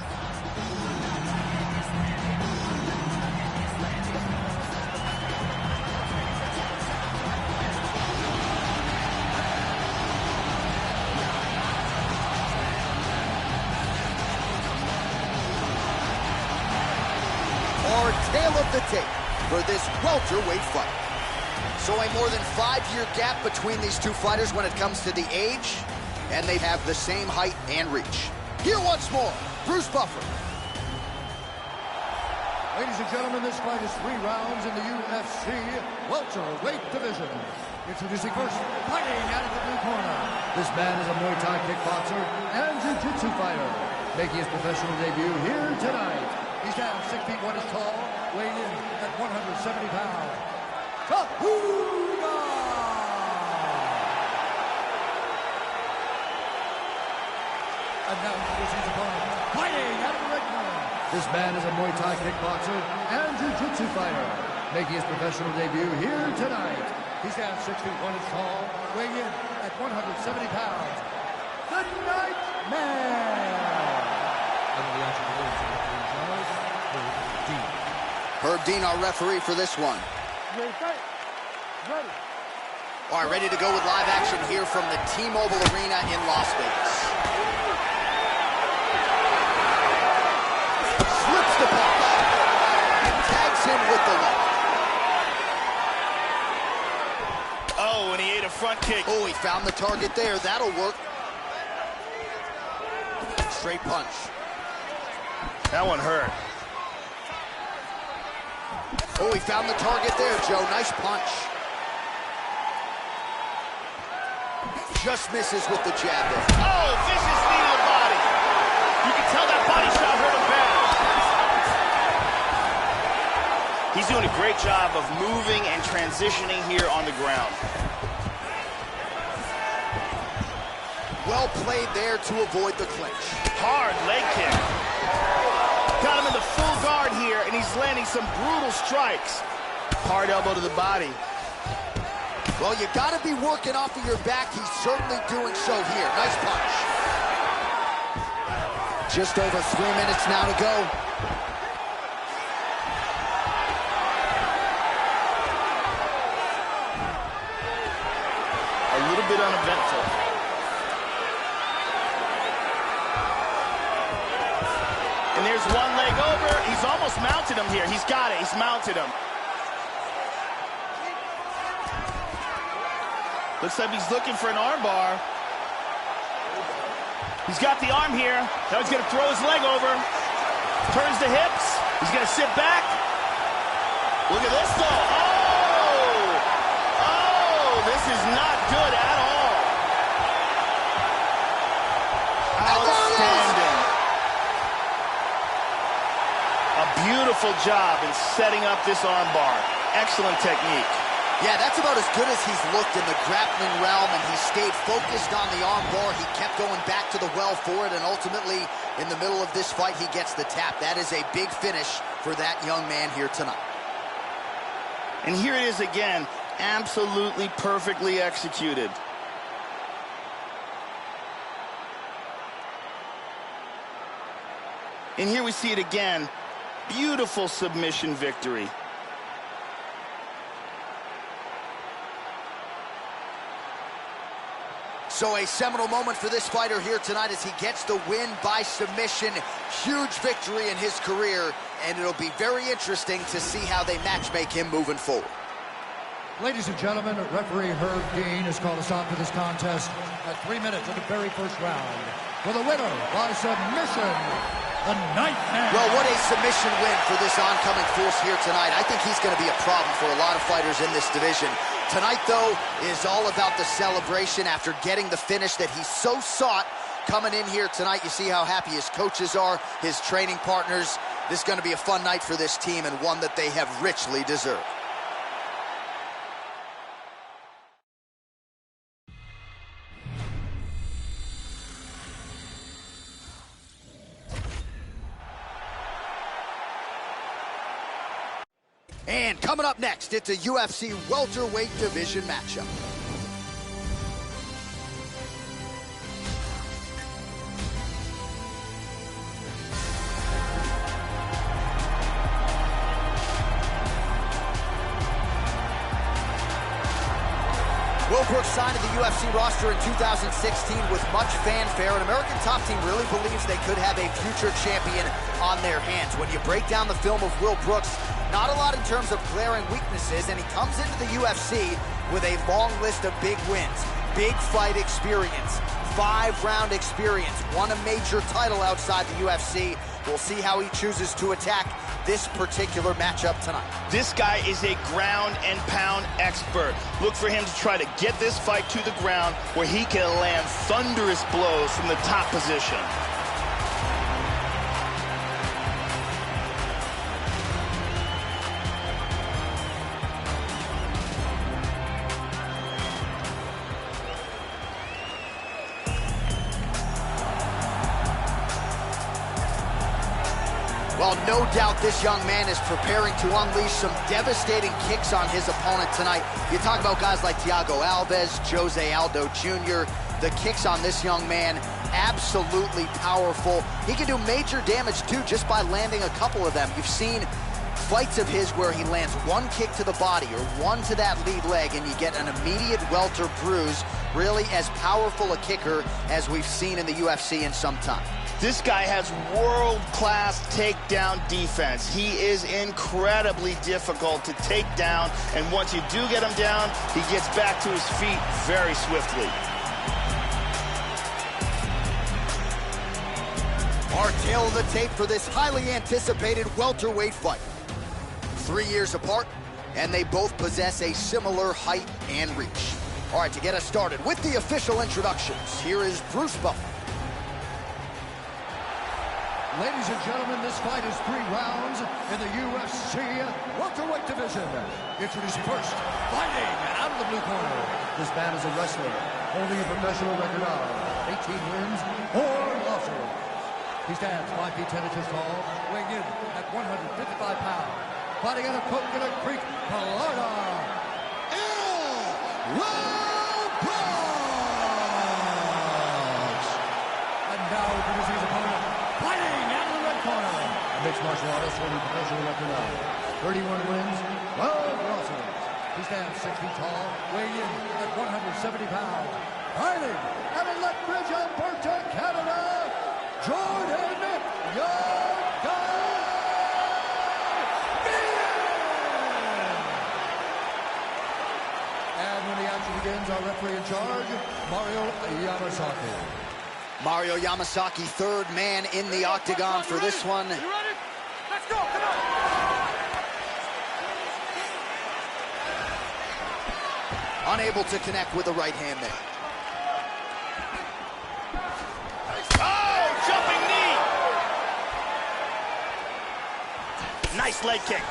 Speaker 1: Our tale of the tape for this welterweight fight. So a more than 5-year gap between these two fighters when it comes to the age, and they have the same height and reach. Here once more, Bruce Buffer.
Speaker 3: Ladies and gentlemen, this fight is 3 rounds in the UFC welterweight division. Introducing first, fighting out of the blue corner. This man is a Muay Thai kickboxer and jiu-jitsu fighter, making his professional debut here tonight. He stands 6 feet 1 inch tall, weighing in at 170 pounds. Huna! And now introducing his opponent, fighting out of the red corner. This man is a Muay Thai kickboxer and jiu-jitsu fighter, making his professional debut here tonight. He stands 6 feet 1 inch tall, weighing in at 170 pounds. The Nightmare!
Speaker 1: Herb Dean, our referee for this one.
Speaker 5: Ready.
Speaker 1: All right, ready to go with live action here from the T-Mobile Arena in Las Vegas. Slips the punch. Tags him with the left.
Speaker 2: Oh, and he ate a front kick.
Speaker 1: Oh, he found the target there. That'll work. Straight punch.
Speaker 2: That one hurt.
Speaker 1: Oh, he found the target there, Joe. Nice punch. Just misses with the jab there.
Speaker 2: Oh, vicious knee to the body. You can tell that body shot hurt him bad. He's doing a great job of moving and transitioning here on the ground.
Speaker 1: Well played there to avoid the clinch.
Speaker 2: Hard leg kick. Got him in the full guard here, and he's landing some brutal strikes. Hard elbow to the body.
Speaker 1: Well, you got to be working off of your back. He's certainly doing so here. Nice punch. Just over 3 minutes now to go.
Speaker 2: A little bit uneventful. And there's one leg over. He's almost mounted him here. He's got it. He's mounted him. Looks like he's looking for an arm bar. He's got the arm here. Now he's going to throw his leg over. Turns the hips. He's going to sit back. Look at this, though. Oh! Oh, this is not good at all. Outstanding. A beautiful job in setting up this arm bar. Excellent technique.
Speaker 1: Yeah, that's about as good as he's looked in the grappling realm, and he stayed focused on the arm bar. He kept going back to the well for it, and ultimately, in the middle of this fight, he gets the tap. That is a big finish for that young man here tonight.
Speaker 2: And here it is again, absolutely perfectly executed. And here we see it again. Beautiful submission victory.
Speaker 1: So a seminal moment for this fighter here tonight as he gets the win by submission. Huge victory in his career, and it'll be very interesting to see how they matchmake him moving forward.
Speaker 3: Ladies and gentlemen, referee Herb Dean has called us on to this contest at 3 minutes of the very first round. For the winner by submission, the Nightmare.
Speaker 1: Well, what a submission win for this oncoming force here tonight. I think he's going to be a problem for a lot of fighters in this division. Tonight, though, is all about the celebration after getting the finish that he so sought. Coming in here tonight, you see how happy his coaches are, his training partners. This is going to be a fun night for this team and one that they have richly deserved. And coming up next, it's a UFC welterweight division matchup. Will Brooks signed to the UFC roster in 2016 with much fanfare. An American top team really believes they could have a future champion on their hands. When you break down the film of Will Brooks, not a lot in terms of glaring weaknesses, and he comes into the UFC with a long list of big wins, big fight experience, 5-round experience, won a major title outside the UFC. We'll see how he chooses to attack this particular matchup tonight.
Speaker 2: This guy is a ground and pound expert. Look for him to try to get this fight to the ground where he can land thunderous blows from the top position.
Speaker 1: Well, no doubt this young man is preparing to unleash some devastating kicks on his opponent tonight. You talk about guys like Thiago Alves, Jose Aldo Jr. The kicks on this young man, absolutely powerful. He can do major damage, too, just by landing a couple of them. You've seen fights of his where he lands one kick to the body or one to that lead leg, and you get an immediate welter bruise. Really as powerful a kicker as we've seen in the UFC in some time.
Speaker 2: This guy has world-class takedown defense. He is incredibly difficult to take down, and once you do get him down, he gets back to his feet very swiftly.
Speaker 1: Our tale of the tape for this highly anticipated welterweight fight. 3 years apart, and they both possess a similar height and reach. All right, to get us started with the official introductions, here is Bruce Buffer.
Speaker 3: Ladies and gentlemen, this fight is 3 rounds in the UFC welterweight division. Introducing first, fighting out of the blue corner. This man is a wrestler, holding a professional record of 18 wins, 4 losses. He stands 5 feet 10 inches tall, weighing in at 155 pounds. Fighting out of Coconut Creek, Florida, and now introducing his opponent, fighting out of the red corner. A mixed martial artist holding professional record of 31 wins, 12 losses. He stands 6 feet tall, weighing in at 170 pounds. Fighting out of Lethbridge, Alberta, Canada, Jordan Young. And when the action begins, our referee in charge, Mario Yamasaki.
Speaker 1: Mario Yamasaki, third man in the octagon for this one.
Speaker 5: You ready? Let's go, come on!
Speaker 1: Unable to connect with the right hand there.
Speaker 2: Oh, jumping knee! Nice leg kick.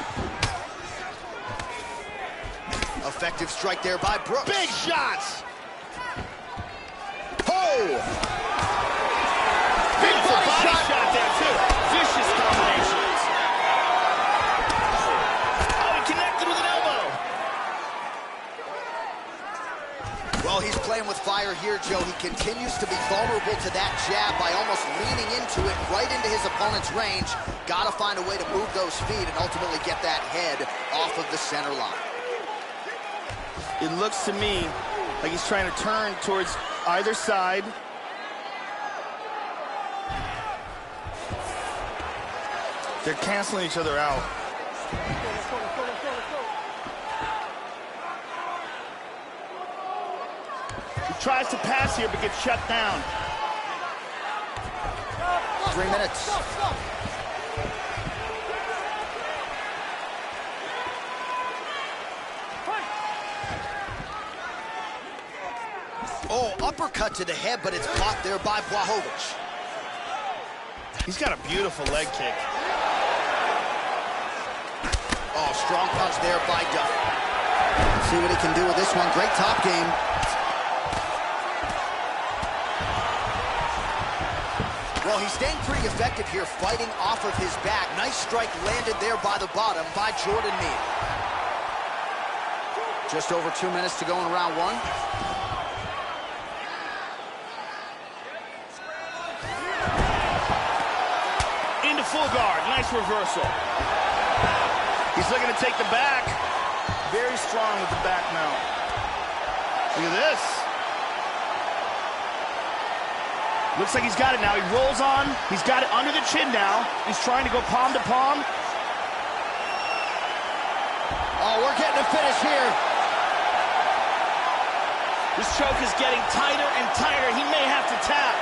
Speaker 1: Effective strike there by Brooks.
Speaker 2: Big shots! Oh! Beautiful body shot there, too. Vicious combinations. Oh, he connected with an elbow.
Speaker 1: here, Joe, he continues to be vulnerable to that jab by almost leaning into it right into his opponent's range. Got to find a way to move those feet and ultimately get that head off of the center line.
Speaker 2: It looks to me like he's trying to turn towards either side. They're canceling each other out. He tries to pass here but gets shut down.
Speaker 1: 3 minutes. Oh, uppercut to the head, but it's caught there by Boetsch.
Speaker 2: He's got a beautiful leg kick.
Speaker 1: Oh, strong punch there by Davit. See what he can do with this one. Great top game. Well, he's staying pretty effective here, fighting off of his back. Nice strike landed there by the bottom by Jordan Meade. Just over 2 minutes to go in round one.
Speaker 2: Into full guard. Nice reversal. He's looking to take the back. Very strong with the back mount. Look at this. Looks like he's got it now. He rolls on. He's got it under the chin now. He's trying to go palm to palm.
Speaker 1: Oh, we're getting a finish here.
Speaker 2: This choke is getting tighter and tighter. He may have to tap.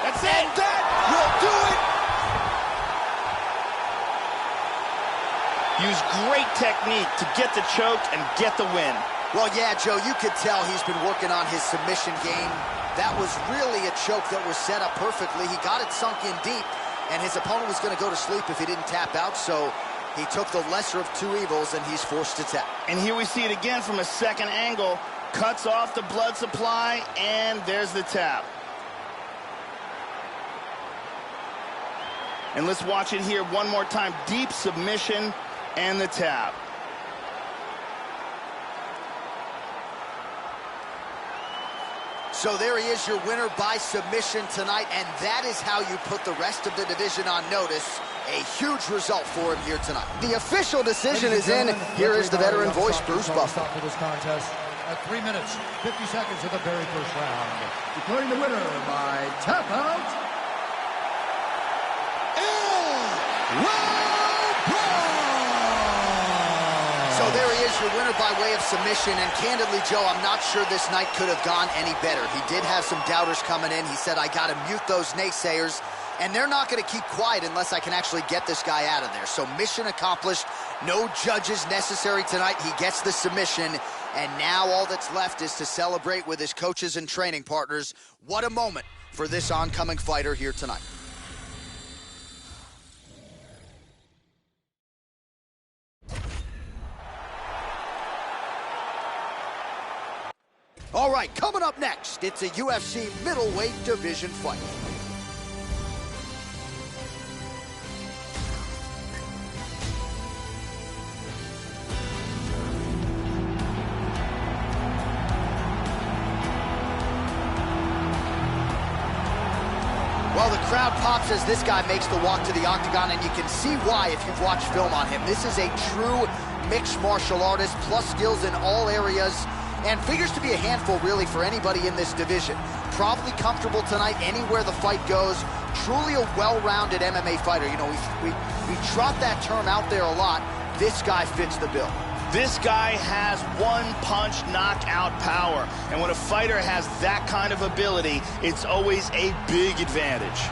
Speaker 2: That's it.
Speaker 1: And that will do it.
Speaker 2: Use great technique to get the choke and get the win.
Speaker 1: Well, yeah, Joe, you could tell he's been working on his submission game. That was really a choke that was set up perfectly. He got it sunk in deep, and his opponent was going to go to sleep if he didn't tap out, so he took the lesser of two evils, and he's forced to tap.
Speaker 2: And here we see it again from a second angle. Cuts off the blood supply, and there's the tap. And let's watch it here one more time. Deep submission and the tap.
Speaker 1: So there he is, your winner by submission tonight, and that is how you put the rest of the division on notice. A huge result for him here tonight. The official decision is in. Here is the veteran voice, Bruce Buffer.
Speaker 3: For this contest at 3 minutes, 50 seconds of the very first round. Declaring the winner by tap out.
Speaker 1: So there he is, your winner by way of submission, and candidly, Joe, I'm not sure this night could have gone any better. He did have some doubters coming in. He said, I got to mute those naysayers, and they're not going to keep quiet unless I can actually get this guy out of there. So mission accomplished. No judges necessary tonight. He gets the submission, and now all that's left is to celebrate with his coaches and training partners. What a moment for this oncoming fighter here tonight. All right, coming up next, it's a UFC middleweight division fight. Well, the crowd pops as this guy makes the walk to the octagon, and you can see why if you've watched film on him. This is a true mixed martial artist, plus skills in all areas, and figures to be a handful, really, for anybody in this division. Probably comfortable tonight anywhere the fight goes. Truly a well-rounded MMA fighter. You know, we trot that term out there a lot. This guy fits the bill.
Speaker 2: This guy has one-punch knockout power. And when a fighter has that kind of ability, it's always a big advantage.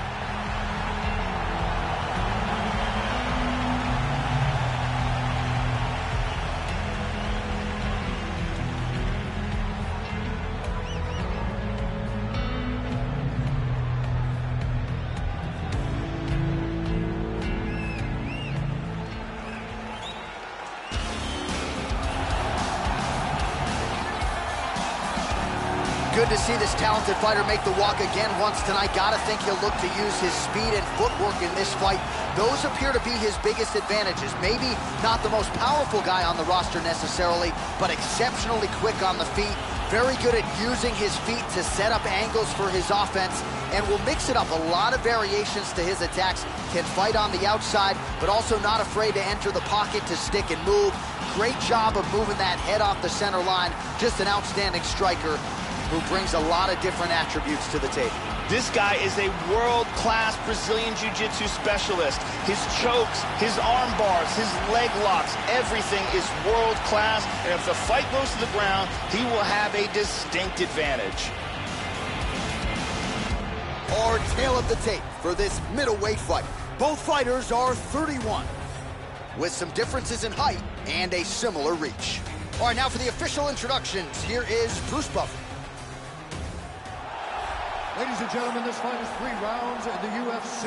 Speaker 1: Good to see this talented fighter make the walk again once tonight. Gotta think he'll look to use his speed and footwork in this fight. Those appear to be his biggest advantages. Maybe not the most powerful guy on the roster necessarily, but exceptionally quick on the feet. Very good at using his feet to set up angles for his offense, and will mix it up. A lot of variations to his attacks. Can fight on the outside, but also not afraid to enter the pocket to stick and move. Great job of moving that head off the center line. Just an outstanding striker who brings a lot of different attributes to the table.
Speaker 2: This guy is a world-class Brazilian Jiu-Jitsu specialist. His chokes, his arm bars, his leg locks, everything is world-class. And if the fight goes to the ground, he will have a distinct advantage.
Speaker 1: Our tail of the tape for this middleweight fight. Both fighters are 31, with some differences in height and a similar reach. All right, now for the official introductions, here is Bruce Buffer.
Speaker 3: Ladies and gentlemen, this fight is 3 rounds in the UFC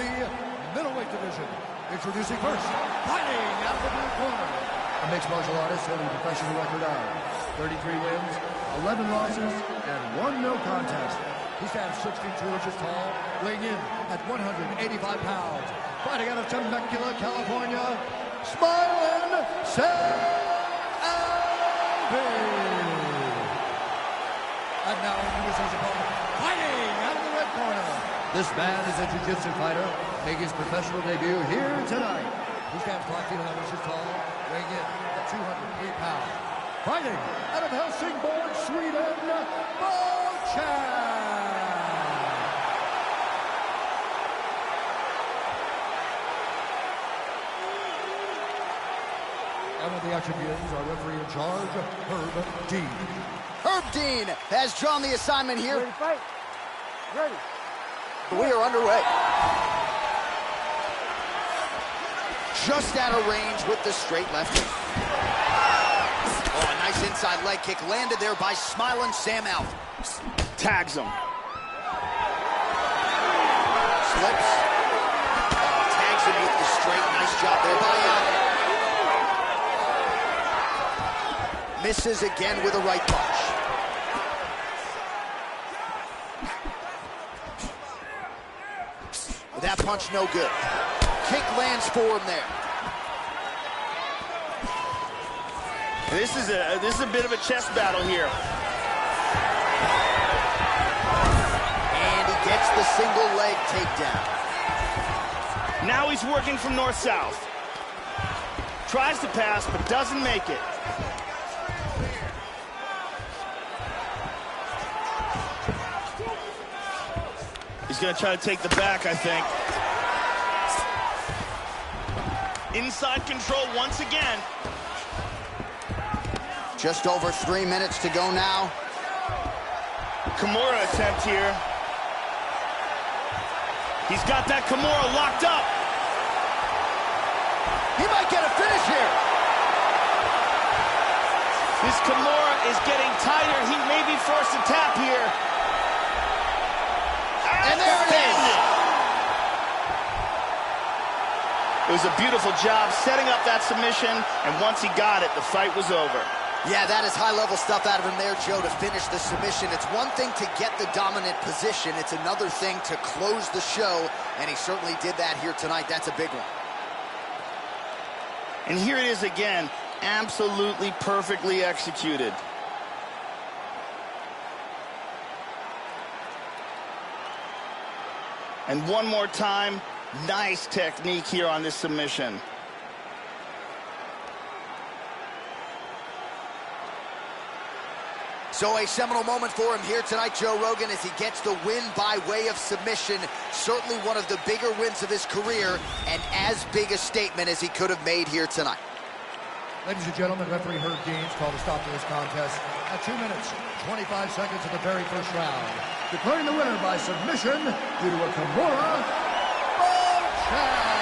Speaker 3: middleweight division. Introducing first, fighting out of the blue corner, a mixed martial artist holding a professional record of 33 wins, 11 losses, and 1 no contest. He stands 62 inches tall, weighing in at 185 pounds. Fighting out of Temecula, California, Smiling Alvey. And now introducing his opponent, fighting out of the red corner. This man is a jiu-jitsu fighter, making his professional debut here tonight. He stands 5 feet 11 inches tall, weighing in at 203 pounds. Fighting out of Helsingborg, Sweden, Bocek. And with the action begins, our referee in charge, Herb Dean.
Speaker 1: Herb Dean has drawn the assignment here.
Speaker 5: Ready to fight? Ready.
Speaker 1: We are underway. Just out of range with the straight left. Oh, a nice inside leg kick landed there by Smiling Sam Alvey.
Speaker 2: Tags him.
Speaker 1: Slips. Tags him with the straight. Nice job there by Alvey. Misses again with a right punch. That punch no good. Kick lands for him there.
Speaker 2: This is a bit of a chess battle here.
Speaker 1: And he gets the single leg takedown.
Speaker 2: Now he's working from north-south. Tries to pass, but doesn't make it. He's going to try to take the back, I think. Inside control once again.
Speaker 1: Just over 3 minutes to go now.
Speaker 2: Kimura attempt here. He's got that Kimura locked up.
Speaker 1: He might get a finish here.
Speaker 2: This Kimura is getting tighter. He may be forced to tap here.
Speaker 1: And there it is.
Speaker 2: It was a beautiful job setting up that submission, and once he got it, the fight was over.
Speaker 1: Yeah, that is high-level stuff out of him there, Joe, to finish the submission. It's one thing to get the dominant position. It's another thing to close the show, and he certainly did that here tonight. That's a big one.
Speaker 2: And here it is again, absolutely perfectly executed. And one more time, nice technique here on this submission.
Speaker 1: So a seminal moment for him here tonight, Joe Rogan, as he gets the win by way of submission. Certainly one of the bigger wins of his career, and as big a statement as he could have made here tonight.
Speaker 3: Ladies and gentlemen, referee Herb Dean's called a stop to this contest at 2 minutes, 25 seconds of the very first round. Declaring the winner by submission due to a Kimura, Bocek.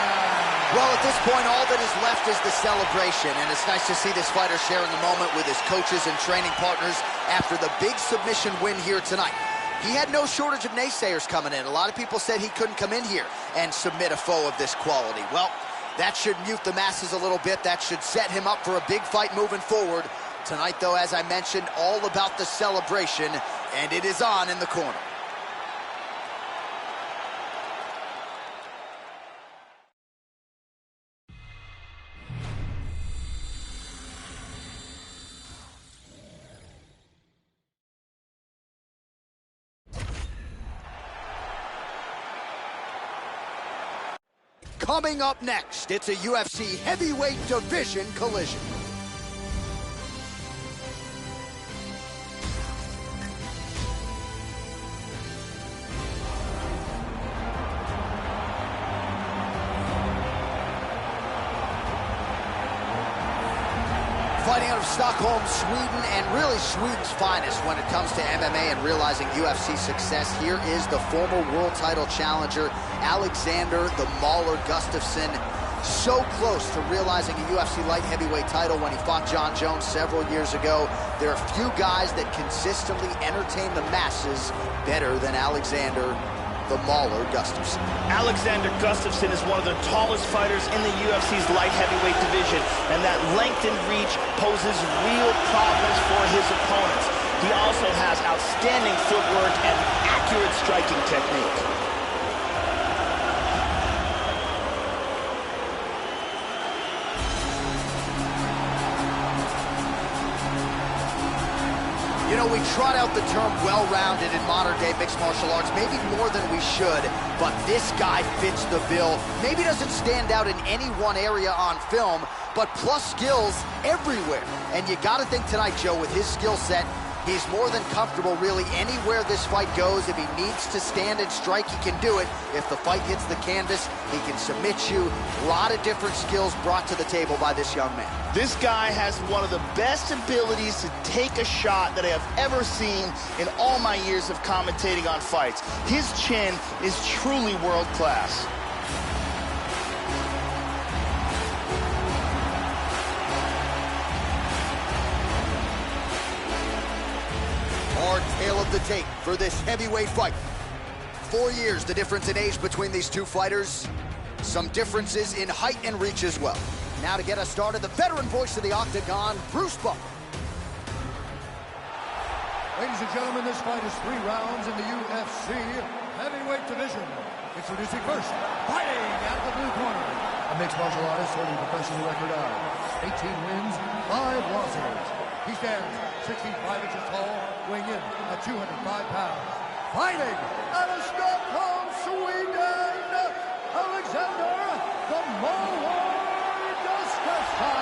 Speaker 1: Well, at this point, all that is left is the celebration, and it's nice to see this fighter sharing a moment with his coaches and training partners after the big submission win here tonight. He had no shortage of naysayers coming in. A lot of people said he couldn't come in here and submit a foe of this quality. Well, that should mute the masses a little bit. That should set him up for a big fight moving forward. Tonight, though, as I mentioned, all about the celebration And it is on in the corner. Coming up next, it's a UFC heavyweight division collision. Fighting out of Stockholm, Sweden, and really Sweden's finest when it comes to MMA and realizing UFC success. Here is the former world title challenger, Alexander the Mauler Gustufsson. So close to realizing a UFC light heavyweight title when he fought John Jones several years ago. There are few guys that consistently entertain the masses better than Alexander the Mauler Gustufsson.
Speaker 2: Alexander Gustufsson is one of the tallest fighters in the UFC's light heavyweight division, and that length and reach poses real problems for his opponents. He also has outstanding footwork and accurate striking technique.
Speaker 1: You know, we trot out the term well-rounded in modern-day mixed martial arts, maybe more than we should, but this guy fits the bill. Maybe doesn't stand out in any one area on film, but plus skills everywhere. And you got to think tonight, Joe, with his skill set, he's more than comfortable really anywhere this fight goes. If he needs to stand and strike, he can do it. If the fight hits the canvas, he can submit you. A lot of different skills brought to the table by this young man.
Speaker 2: This guy has one of the best abilities to take a shot that I have ever seen in all my years of commentating on fights. His chin is truly world class.
Speaker 1: Our tale of the tape for this heavyweight fight. 4 years, the difference in age between these two fighters. Some differences in height and reach as well. Now to get us started, the veteran voice of the Octagon, Bruce Buck.
Speaker 3: Ladies and gentlemen, this fight is 3 rounds in the UFC heavyweight division. Introducing first, fighting out of the blue corner, a mixed martial artist holding a professional record of 18 wins, 5 losses. He stands 65 inches tall, weighing in at 205 pounds. Fighting out of Stockholm, Sweden, Alexander the Mauler Gustufsson.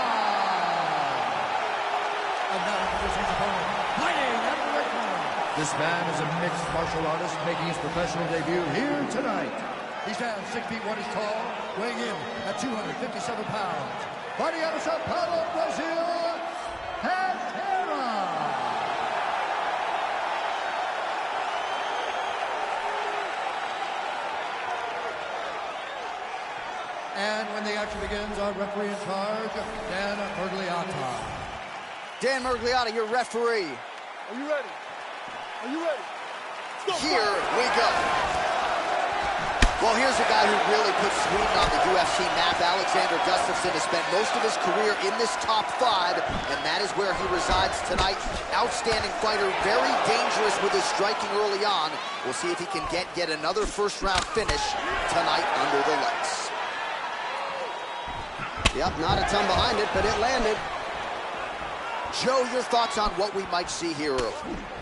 Speaker 3: And now introducing his opponent, fighting out of the red corner. This man is a mixed martial artist making his professional debut here tonight. He stands 6 feet 1 inches tall, weighing in at 257 pounds. Fighting out of Sao Paulo, Brazil, and when the action begins, our referee in charge, Dan Miragliotta.
Speaker 1: Dan Miragliotta, your referee.
Speaker 5: Are you ready? Are you ready?
Speaker 1: Here we go. Well, here's a guy who really put Sweden on the UFC map. Alexander Gustufsson has spent most of his career in this top 5, and that is where he resides tonight. Outstanding fighter, very dangerous with his striking early on. We'll see if he can get yet another first-round finish tonight under the lights.
Speaker 6: Yep, not a ton behind it, but it landed.
Speaker 1: Joe, your thoughts on what we might see here early?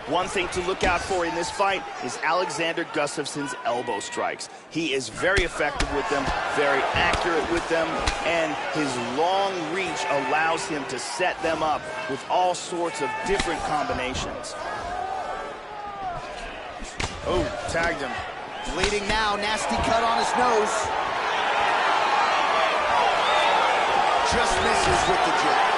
Speaker 2: One thing to look out for in this fight is Alexander Gustafsson's elbow strikes. He is very effective with them, very accurate with them, and his long reach allows him to set them up with all sorts of different combinations. Oh, tagged him.
Speaker 1: Bleeding now, nasty cut on his nose. Just misses with the jab.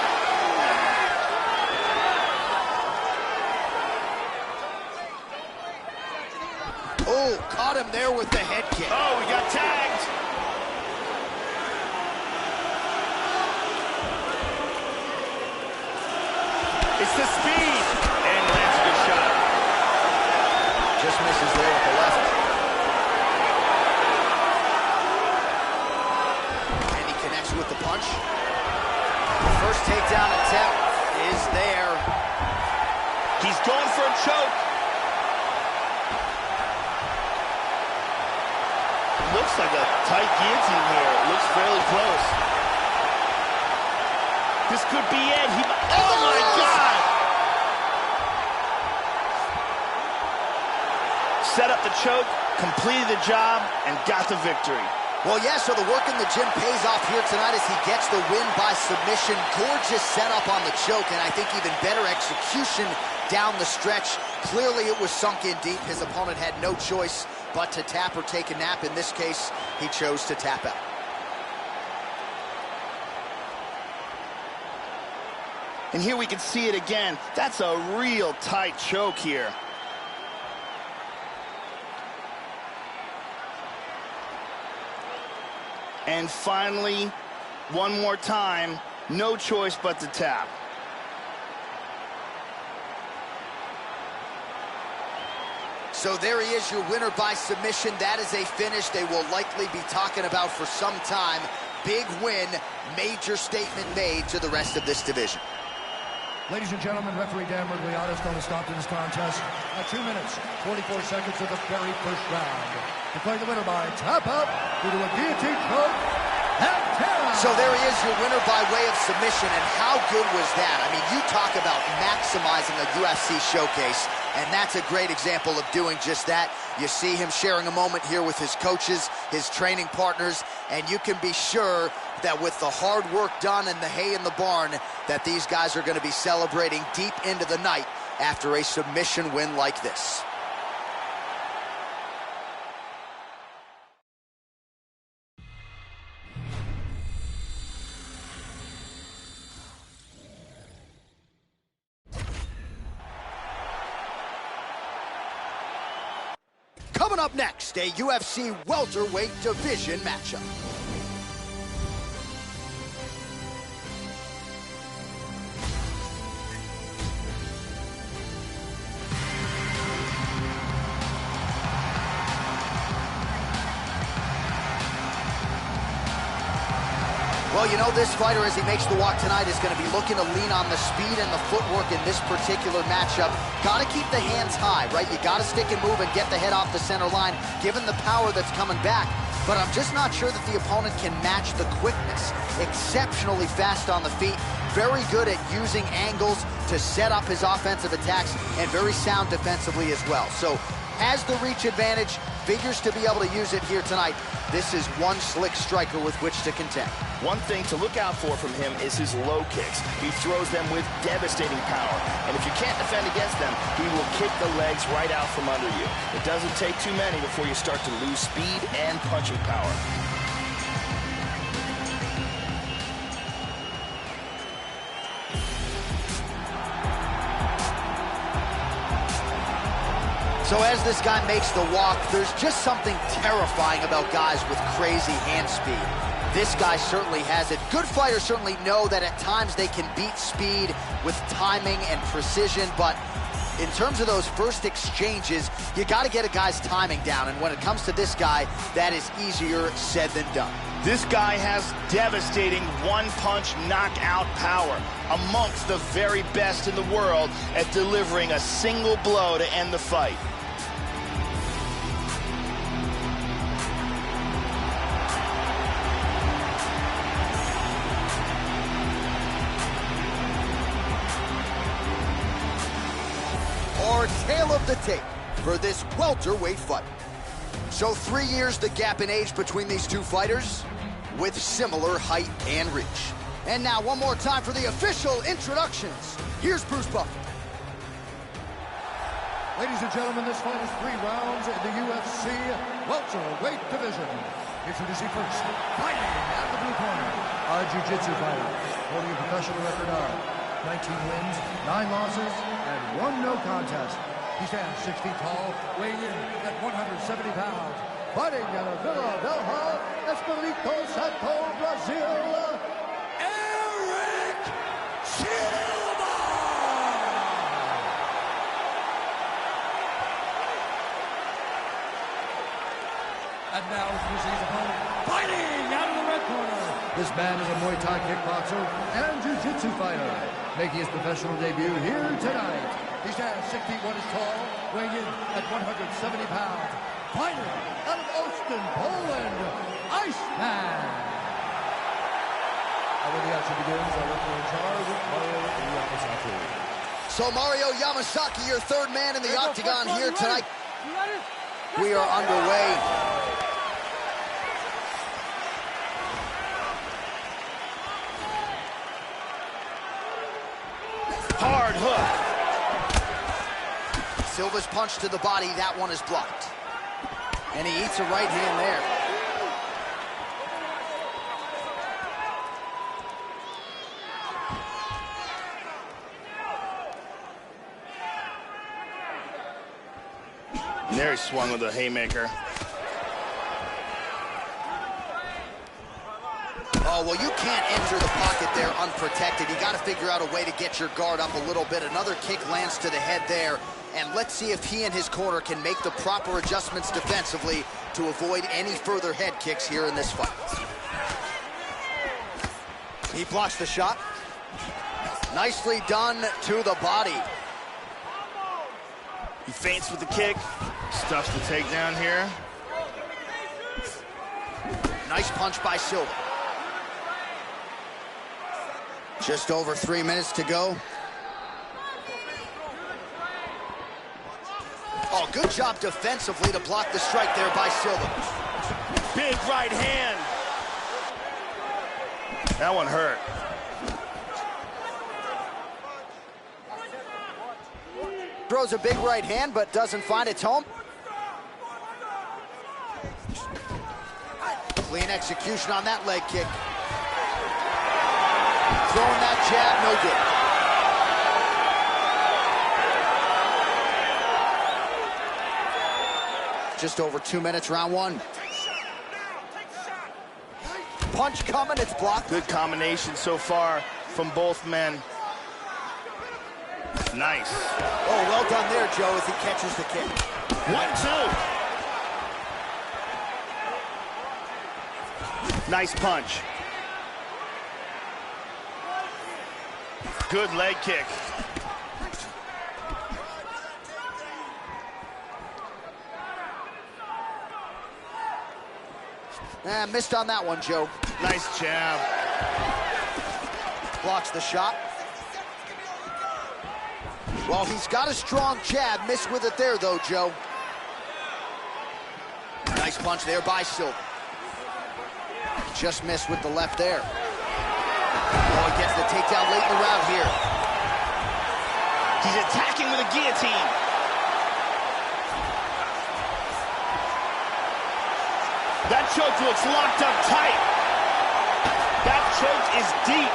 Speaker 1: Oh, caught him there with the head kick.
Speaker 2: Oh, we got tagged. It's the speed. And lands a good shot.
Speaker 1: Just misses there with the left. And he connects with the punch. The first takedown attempt is there.
Speaker 2: He's going for a choke. looks like a tight guillotine here. It looks fairly close. This could be it. Oh my God! Set up the choke, completed the job, and got the victory.
Speaker 1: Well, yeah, so the work in the gym pays off here tonight as he gets the win by submission. Gorgeous setup on the choke, and I think even better execution down the stretch. Clearly it was sunk in deep. His opponent had no choice but to tap or take a nap. In this case, he chose to tap out.
Speaker 2: And here we can see it again. That's a real tight choke here. And finally, one more time, no choice but to tap.
Speaker 1: So there he is, your winner by submission. That is a finish they will likely be talking about for some time. Big win, major statement made to the rest of this division.
Speaker 3: Ladies and gentlemen, referee Dan Murgliano is going to stop to this contest at 2 minutes, 44 seconds of the very first round. Declaring the winner by tap out due to a guillotine choke and tap.
Speaker 1: So there he is, your winner by way of submission, and how good was that? I mean, you talk about maximizing a UFC showcase, and that's a great example of doing just that. You see him sharing a moment here with his coaches, his training partners, and you can be sure that with the hard work done and the hay in the barn, that these guys are going to be celebrating deep into the night after a submission win like this. Coming up next, a UFC welterweight division matchup. Well, you know, this fighter, as he makes the walk tonight, is going to be looking to lean on the speed and the footwork in this particular matchup. Got to keep the hands high, right? You got to stick and move and get the head off the center line, given the power that's coming back. But I'm just not sure that the opponent can match the quickness. Exceptionally fast on the feet, very good at using angles to set up his offensive attacks, and very sound defensively as well. So has the reach advantage, figures to be able to use it here tonight. This is one slick striker with which to contend.
Speaker 2: One thing to look out for from him is his low kicks. He throws them with devastating power. And if you can't defend against them, he will kick the legs right out from under you. It doesn't take too many before you start to lose speed and punching power.
Speaker 1: So as this guy makes the walk, there's just something terrifying about guys with crazy hand speed. This guy certainly has it. Good fighters certainly know that at times they can beat speed with timing and precision, but in terms of those first exchanges, you got to get a guy's timing down, and when it comes to this guy, that is easier said than done.
Speaker 2: This guy has devastating one-punch knockout power, amongst the very best in the world at delivering a single blow to end the fight.
Speaker 1: Our tale of the tape for this welterweight fight. So 3 years the gap in age between these two fighters, with similar height and reach. And now one more time for the official introductions. Here's Bruce Buffer.
Speaker 3: Ladies and gentlemen, this fight is 3 rounds in the UFC welterweight division. Introducing first, fighting at the blue corner, a jiu-jitsu fighter, holding a professional record of 19 wins, 9 losses, and 1 no contest. He stands 6 feet tall, weighing in at 170 pounds. Fighting out of Vila Velha, Espírito Santo, Brazil, Erick Silva! And now here's his opponent, fighting out of the red corner. This man is a Muay Thai kickboxer and jiu-jitsu fighter, making his professional debut here tonight. He stands 6 feet 1 inches tall, weighing in at 170 pounds. Fighter out of London, Poland, Iceman. And when the action begins, our referee in charge, Mario Yamasaki.
Speaker 1: So Mario Yamasaki, your third man in the octagon here tonight. We are underway.
Speaker 2: Hard hook.
Speaker 1: Silva's punch to the body, that one is blocked. And he eats a right hand there.
Speaker 2: And there he swung with a haymaker.
Speaker 1: Oh, well, you can't enter the pocket there unprotected. You got to figure out a way to get your guard up a little bit. Another kick lands to the head there. And let's see if he and his corner can make the proper adjustments defensively to avoid any further head kicks here in this fight. He blocks the shot. Nicely done to the body.
Speaker 2: He feints with the kick. Stuffs the takedown here.
Speaker 1: Nice punch by Silva. Just over 3 minutes to go. Oh, good job defensively to block the strike there by Silva.
Speaker 2: Big right hand. That one hurt.
Speaker 1: Throws a big right hand, but doesn't find its home. Clean execution on that leg kick. Throwing that jab, no good. Just over 2 minutes, round one. Punch coming, it's blocked.
Speaker 2: Good combination so far from both men. Nice.
Speaker 1: Oh, well done there, Joe, as he catches the kick.
Speaker 2: 1-2. Nice punch. Good leg kick.
Speaker 1: Missed on that one, Joe.
Speaker 2: Nice jab.
Speaker 1: Blocks the shot. Well, he's got a strong jab. Missed with it there, though, Joe. Nice punch there by Silva. Just missed with the left there. Oh, he gets the takedown late in the round here.
Speaker 2: He's attacking with a guillotine. That choke looks locked up tight. That choke is deep.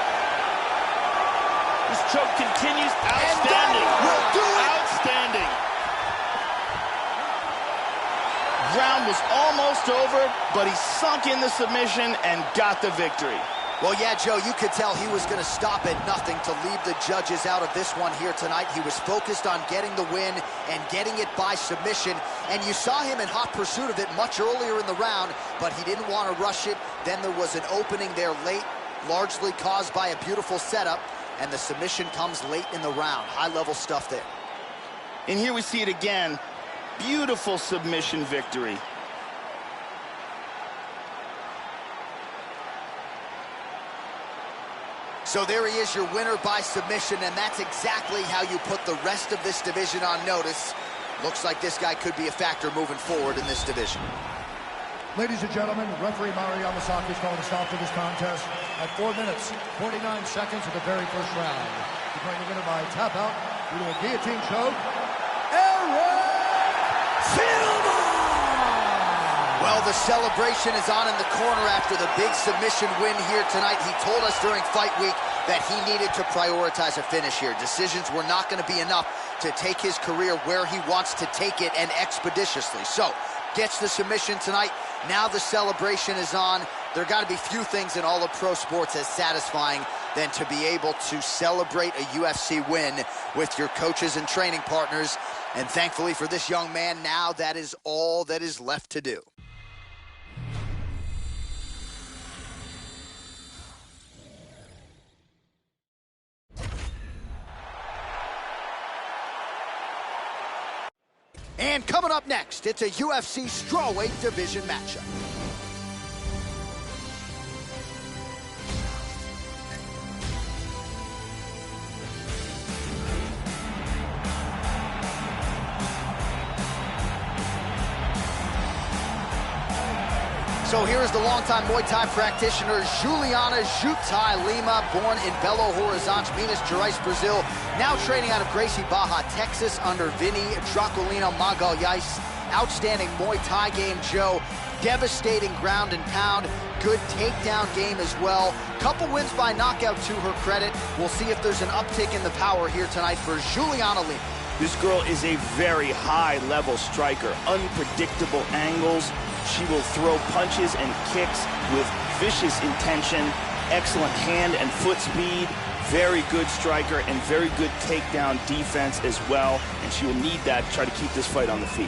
Speaker 2: This choke continues. Outstanding.
Speaker 1: Will do it.
Speaker 2: Outstanding. Round was almost over, but he sunk in the submission and got the victory.
Speaker 1: Well, yeah, Joe, you could tell he was going to stop at nothing to leave the judges out of this one here tonight. He was focused on getting the win and getting it by submission. And you saw him in hot pursuit of it much earlier in the round, but he didn't want to rush it. Then there was an opening there late, largely caused by a beautiful setup, and the submission comes late in the round. High-level stuff there.
Speaker 2: And here we see it again. Beautiful submission victory.
Speaker 1: So there he is, your winner by submission, and that's exactly how you put the rest of this division on notice. Looks like this guy could be a factor moving forward in this division.
Speaker 3: Ladies and gentlemen, referee Mario Yamasaki is calling a stop to this contest at 4 minutes, 49 seconds of the very first round. Declaring the winner by tap out due to a guillotine choke, Erick Silva!
Speaker 1: Well, the celebration is on in the corner after the big submission win here tonight. He told us during fight week that he needed to prioritize a finish here. Decisions were not going to be enough to take his career where he wants to take it, and expeditiously. So, gets the submission tonight. Now the celebration is on. There got to be few things in all of pro sports as satisfying than to be able to celebrate a UFC win with your coaches and training partners. And thankfully for this young man, now that is all that is left to do. And coming up next, it's a UFC strawweight division matchup. So here's the longtime Muay Thai practitioner, Juliana Lima, born in Belo Horizonte, Minas Gerais, Brazil. Now training out of Gracie Barra, Texas, under Vinny Draculino Magalhães. Outstanding Muay Thai game, Joe. Devastating ground and pound. Good takedown game as well. Couple wins by knockout to her credit. We'll see if there's an uptick in the power here tonight for Juliana Lima.
Speaker 2: This girl is a very high-level striker. Unpredictable angles. She will throw punches and kicks with vicious intention. Excellent hand and foot speed. Very good striker and very good takedown defense as well. And she will need that to try to keep this fight on the feet.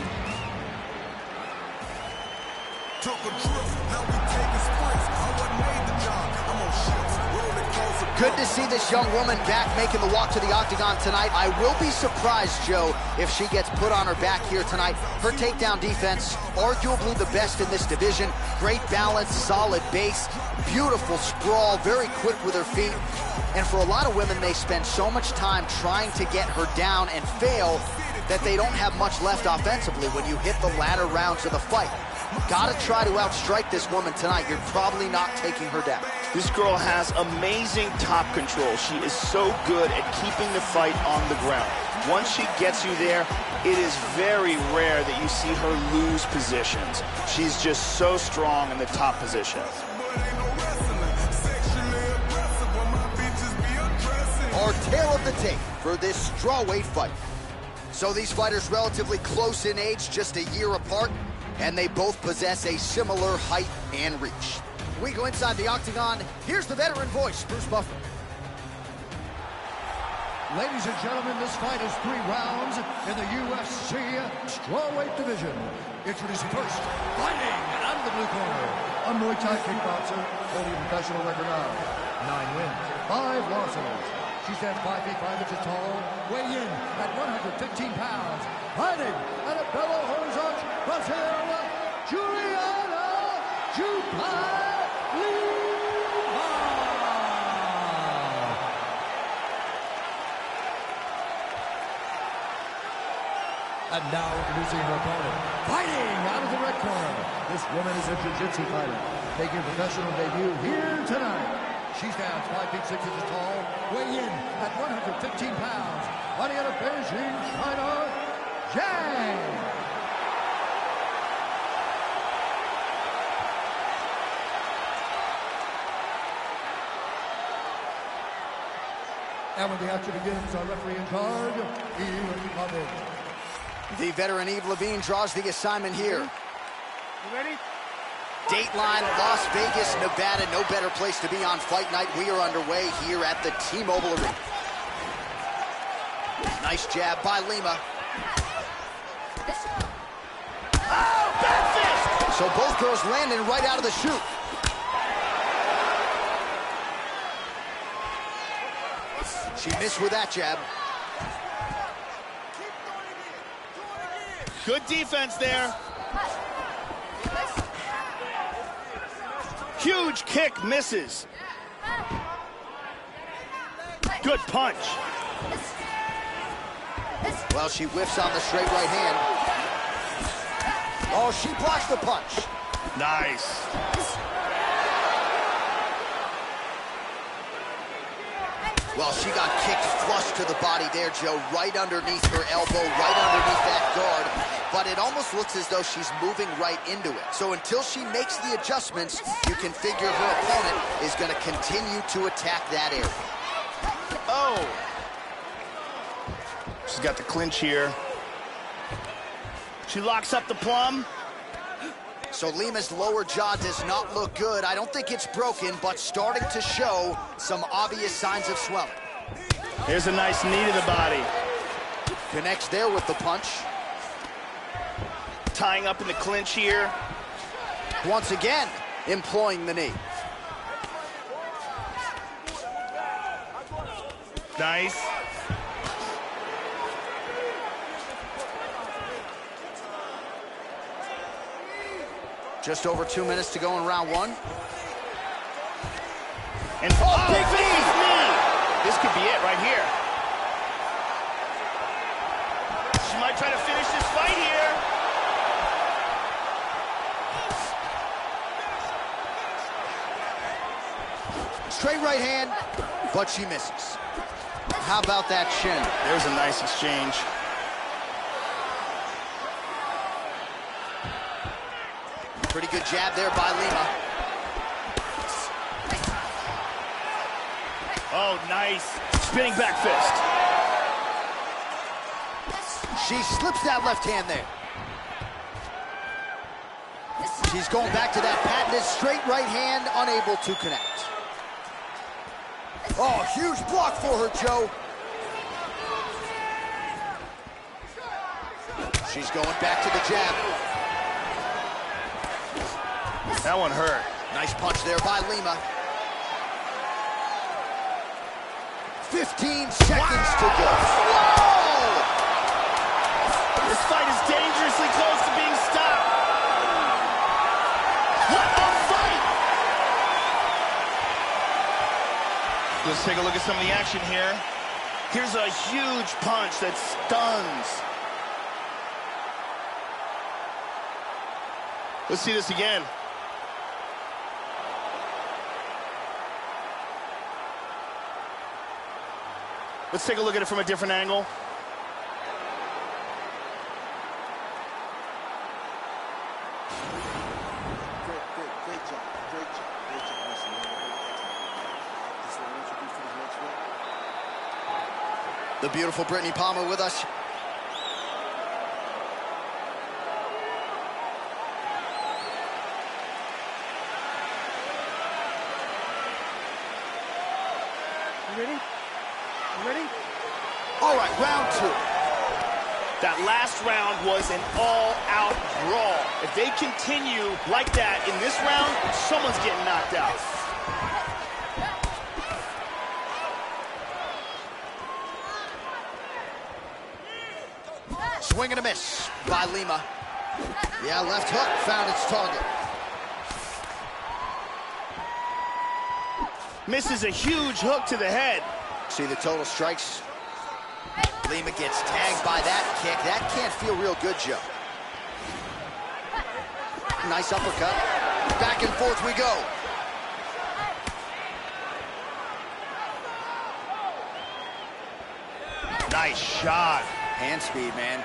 Speaker 1: Good to see this young woman back making the walk to the octagon tonight. I will be surprised, Joe, if she gets put on her back here tonight. Her takedown defense, arguably the best in this division. Great balance, solid base, beautiful sprawl, very quick with her feet. And for a lot of women, they spend so much time trying to get her down and fail that they don't have much left offensively when you hit the latter rounds of the fight. Gotta try to outstrike this woman tonight. You're probably not taking her down.
Speaker 2: This girl has amazing top control. She is so good at keeping the fight on the ground. Once she gets you there, it is very rare that you see her lose positions. She's just so strong in the top position.
Speaker 1: Our tale of the tape for this strawweight fight. So these fighters relatively close in age, just a year apart, and they both possess a similar height and reach. We go inside the octagon. Here's the veteran voice, Bruce Buffer.
Speaker 3: Ladies and gentlemen, this fight is 3 rounds in the UFC strawweight division. Introducing first, fighting out of the blue corner, a Muay Thai kickboxer holding a professional record of 9 wins, 5 losses. She stands 5 feet 5 inches tall, weighing in at 115 pounds. Fighting out of Belo Horizonte, Brazil, Juliana Lima. And now introducing her opponent, fighting out of the red corner. This woman is a jiu-jitsu fighter, making a professional debut here tonight. She stands 5 feet 6 inches tall, weighing in at 115 pounds. Fighting out of Beijing, China, Zhang. And when the action begins, our referee in charge, Erick.
Speaker 1: The veteran Yves Levine draws the assignment here.
Speaker 5: You ready?
Speaker 1: Dateline, Las Vegas, Nevada. No better place to be on fight night. We are underway here at the T-Mobile Arena. Nice jab by Lima.
Speaker 2: Oh, back fist!
Speaker 1: So both girls landing right out of the chute. She missed with that jab.
Speaker 2: Good defense there. Huge kick, misses. Good punch.
Speaker 1: Well, she whiffs on the straight right hand. Oh, she blocks the punch.
Speaker 2: Nice.
Speaker 1: Well, she got kicked flush to the body there, Joe, right underneath her elbow, right underneath that guard. But it almost looks as though she's moving right into it. So until she makes the adjustments, you can figure her opponent is going to continue to attack that area.
Speaker 2: Oh. She's got the clinch here. She locks up the plum.
Speaker 1: So Lima's lower jaw does not look good. I don't think it's broken, but starting to show some obvious signs of swelling.
Speaker 2: Here's a nice knee to the body.
Speaker 1: Connects there with the punch.
Speaker 2: Tying up in the clinch here.
Speaker 1: Once again, employing the knee.
Speaker 2: Nice.
Speaker 1: Just over 2 minutes to go in round one.
Speaker 2: And big knee! This could be it right here. She might try to finish this fight here.
Speaker 1: Straight right hand, but she misses. How about that shin?
Speaker 2: There's a nice exchange.
Speaker 1: Pretty good jab there by Lima.
Speaker 2: Oh, nice. Spinning back fist.
Speaker 1: She slips that left hand there. She's going back to that patented straight right hand, unable to connect. Oh, huge block for her, Joe. She's going back to the jab.
Speaker 2: That one hurt.
Speaker 1: Nice punch there by Lima. 15 seconds to go. Whoa!
Speaker 2: This fight is dangerously close to being stopped. What a fight! Let's take a look at some of the action here. Here's a huge punch that stuns. Let's see this again. Let's take a look at it from a different angle.
Speaker 4: Great job. Listen, this is what I want you to do for the next round.
Speaker 1: The beautiful Brittany Palmer with us.
Speaker 5: You ready? Ready?
Speaker 1: All right, round two.
Speaker 2: That last round was an all-out brawl. If they continue like that in this round, someone's getting knocked out.
Speaker 1: Swing and a miss by Lima. Yeah, left hook found its target.
Speaker 2: Misses a huge hook to the head.
Speaker 1: See the total strikes. Lima gets tagged by that kick. That can't feel real good, Joe. Nice uppercut. Back and forth we go.
Speaker 2: Nice shot.
Speaker 1: Hand speed, man.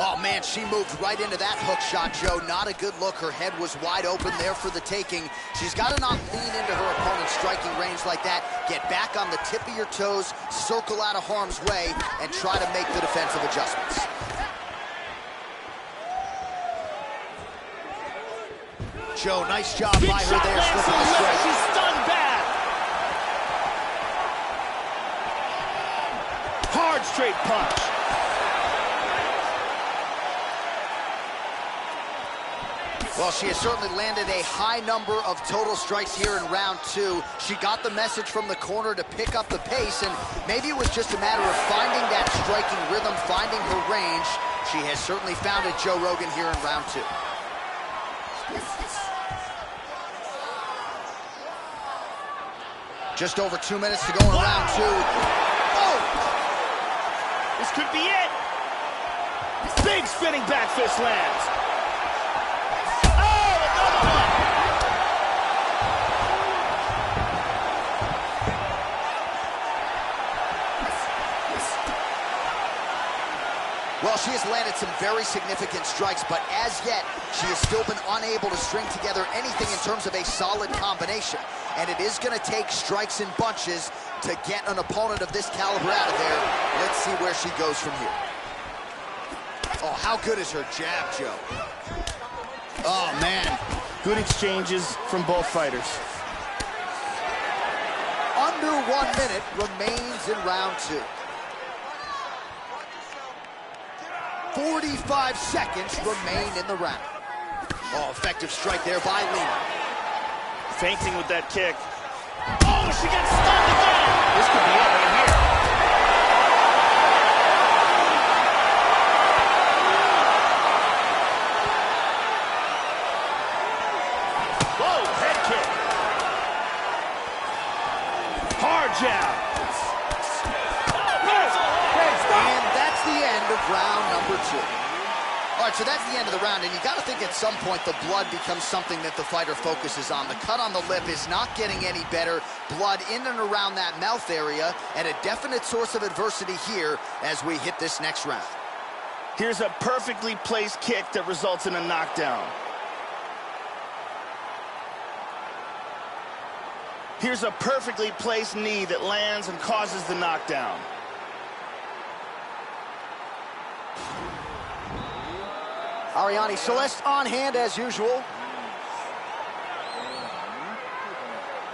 Speaker 1: Oh, man, she moved right into that hook shot, Joe. Not a good look. Her head was wide open there for the taking. She's got to not lean into her opponent's striking range like that. Get back on the tip of your toes, circle out of harm's way, and try to make the defensive adjustments. Joe, nice job by her there, slipping the strike.
Speaker 2: She's stunned bad. Hard straight punch.
Speaker 1: Well, she has certainly landed a high number of total strikes here in round two. She got the message from the corner to pick up the pace, and maybe it was just a matter of finding that striking rhythm, finding her range. She has certainly found it, Joe Rogan, here in round two. Just over 2 minutes to go in round two. Oh!
Speaker 2: This could be it. Big spinning back fist lands.
Speaker 1: Well, she has landed some very significant strikes, but as yet, she has still been unable to string together anything in terms of a solid combination. And it is going to take strikes in bunches to get an opponent of this caliber out of there. Let's see where she goes from here. Oh, how good is her jab, Joe? Oh, man.
Speaker 2: Good exchanges from both fighters.
Speaker 1: Under 1 minute remains in round two. 45 seconds remain in the round. Oh, effective strike there by Lima.
Speaker 2: Fainting with that kick. Oh, she got stunned again. This could be it right here. Hard jab.
Speaker 1: And that's the end of round number 2. All right, so that's the end of the round, and you got to think at some point the blood becomes something that the fighter focuses on. The cut on the lip is not getting any better. Blood in and around that mouth area, and a definite source of adversity here as we hit this next round.
Speaker 2: Here's a perfectly placed kick that results in a knockdown. Here's a perfectly placed knee that lands and causes the knockdown.
Speaker 1: Ariane Celeste on hand as usual.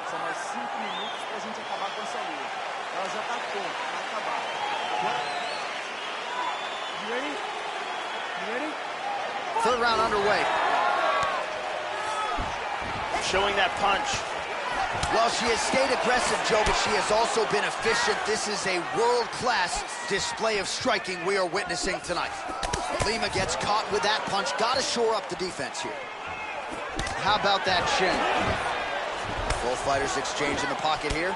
Speaker 5: São mais 5 minutos pra gente acabar com essa luta. Ela já tá pronta, vai acabar. Agora. You ready? You ready?
Speaker 1: Third round underway.
Speaker 2: Showing that punch.
Speaker 1: Well, she has stayed aggressive, Joe, but she has also been efficient. This is a world-class display of striking we are witnessing tonight. Lima gets caught with that punch. Got to shore up the defense here. How about that shin? Both fighters exchange in the pocket here.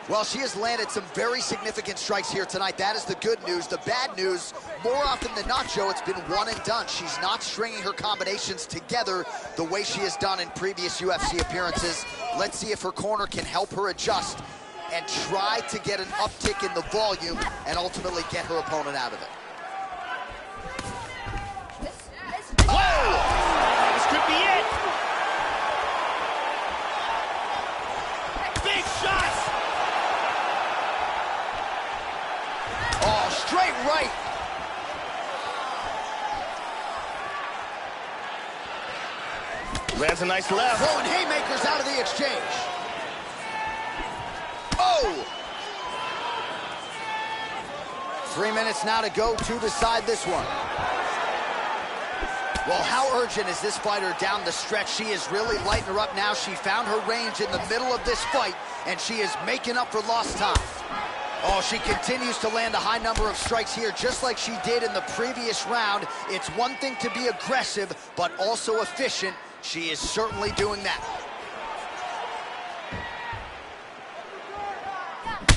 Speaker 1: Well, she has landed some very significant strikes here tonight. That is the good news. The bad news, more often than not, Joe, it's been one and done. She's not stringing her combinations together the way she has done in previous UFC appearances. Let's see if her corner can help her adjust and try to get an uptick in the volume and ultimately get her opponent out of it.
Speaker 2: Whoa! This could be it. Big shots.
Speaker 1: Oh, straight right.
Speaker 2: Lands a nice left.
Speaker 1: Throwing haymakers out of the exchange. Oh! 3 minutes now to go to decide this one. Well, how urgent is this fighter down the stretch? She is really lighting her up now. She found her range in the middle of this fight, and she is making up for lost time. Oh, she continues to land a high number of strikes here, just like she did in the previous round. It's one thing to be aggressive, but also efficient. She is certainly doing that.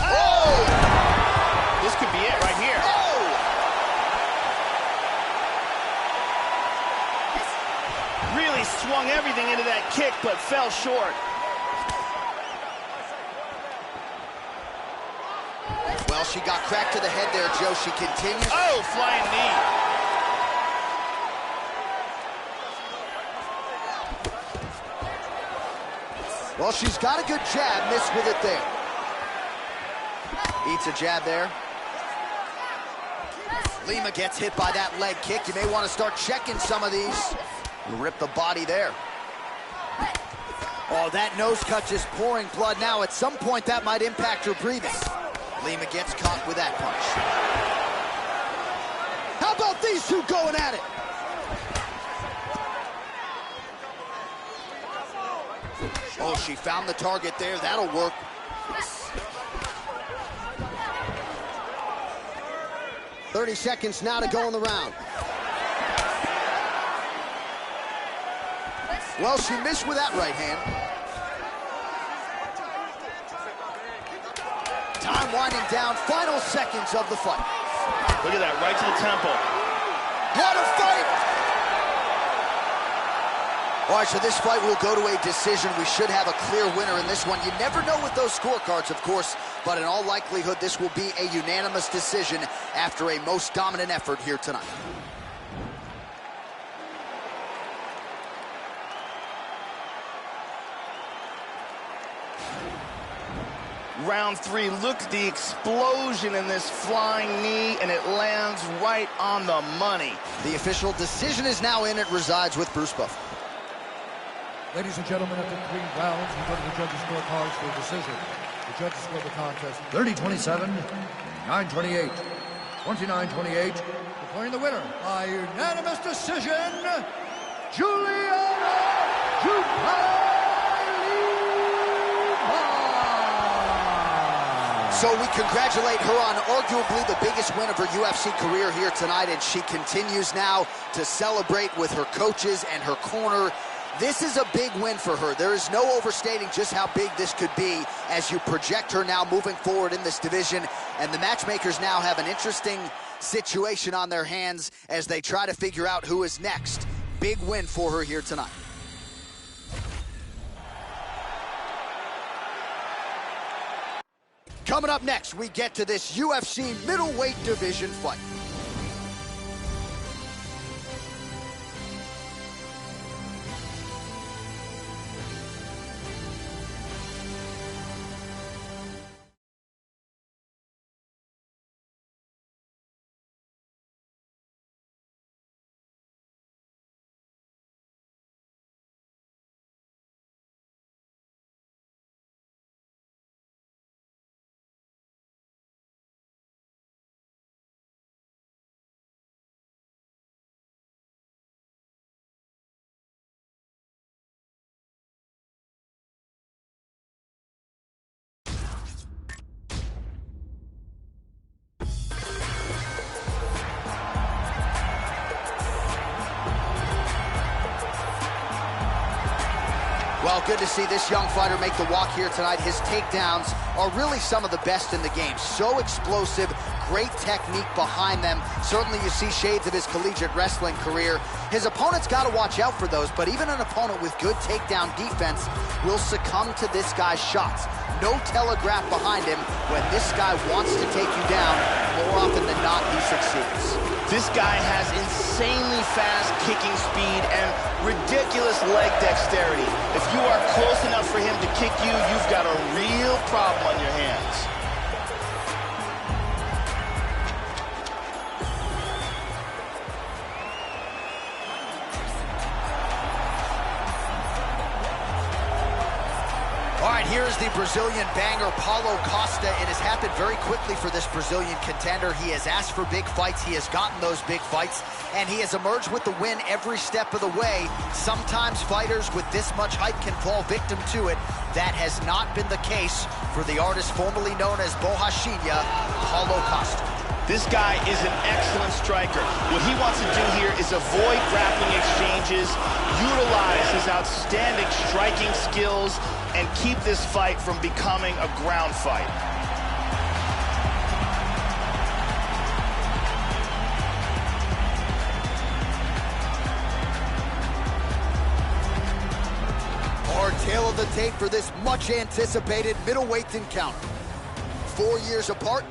Speaker 2: Oh! This could be it right here.
Speaker 1: Oh!
Speaker 2: Really swung everything into that kick, but fell short.
Speaker 1: Well, she got cracked to the head there, Joe. She continues.
Speaker 2: Oh, flying knee.
Speaker 1: Well, she's got a good jab, missed with it there. Eats a jab there. Lima gets hit by that leg kick. You may want to start checking some of these. Rip the body there. Oh, that nose cut just pouring blood now. At some point, that might impact her breathing. Lima gets caught with that punch. How about these two going at it? Oh, she found the target there. That'll work.
Speaker 6: "30 seconds now to go in the round."
Speaker 1: Well, she missed with that right hand. Time winding down, final seconds of the fight.
Speaker 2: Look at that, right to the temple.
Speaker 1: What a fight! All right, so this fight will go to a decision. We should have a clear winner in this one. You never know with those scorecards, of course, but in all likelihood, this will be a unanimous decision after a most dominant effort here tonight.
Speaker 2: Round 3, look at the explosion in this flying knee, and it lands right on the money.
Speaker 1: The official decision is now in. It resides with Bruce Buff.
Speaker 3: Ladies and gentlemen, after 3 rounds, we go to the judges' scorecards for a decision. The judges scored the contest 30-27, 9-28, 29-28. Declaring the winner by unanimous decision, Juliana Lima.
Speaker 1: So we congratulate her on arguably the biggest win of her UFC career here tonight, and she continues now to celebrate with her coaches and her corner. This is a big win for her. There is no overstating just how big this could be as you project her now moving forward in this division. And the matchmakers now have an interesting situation on their hands as they try to figure out who is next. Big win for her here tonight. Coming up next, we get to this UFC middleweight division fight. Well, good to see this young fighter make the walk here tonight. His takedowns are really some of the best in the game. So explosive, great technique behind them. Certainly you see shades of his collegiate wrestling career. His opponent's got to watch out for those, but even an opponent with good takedown defense will succumb to this guy's shots. No telegraph behind him. When this guy wants to take you down, more often than not, he succeeds.
Speaker 2: This guy has insanely fast kicking speed and ridiculous leg dexterity. If you are close enough for him to kick you, you've got a real problem on your hands.
Speaker 1: All right, here's the Brazilian banger, Paulo Costa. It has happened very quickly for this Brazilian contender. He has asked for big fights. He has gotten those big fights, and he has emerged with the win every step of the way. Sometimes fighters with this much hype can fall victim to it. That has not been the case for the artist formerly known as Borrachinha, Paulo Costa.
Speaker 2: This guy is an excellent striker. What he wants to do here is avoid grappling exchanges, utilize his outstanding striking skills, and keep this fight from becoming a ground fight.
Speaker 1: Our tale of the tape for this much-anticipated middleweight encounter. 4 years apart,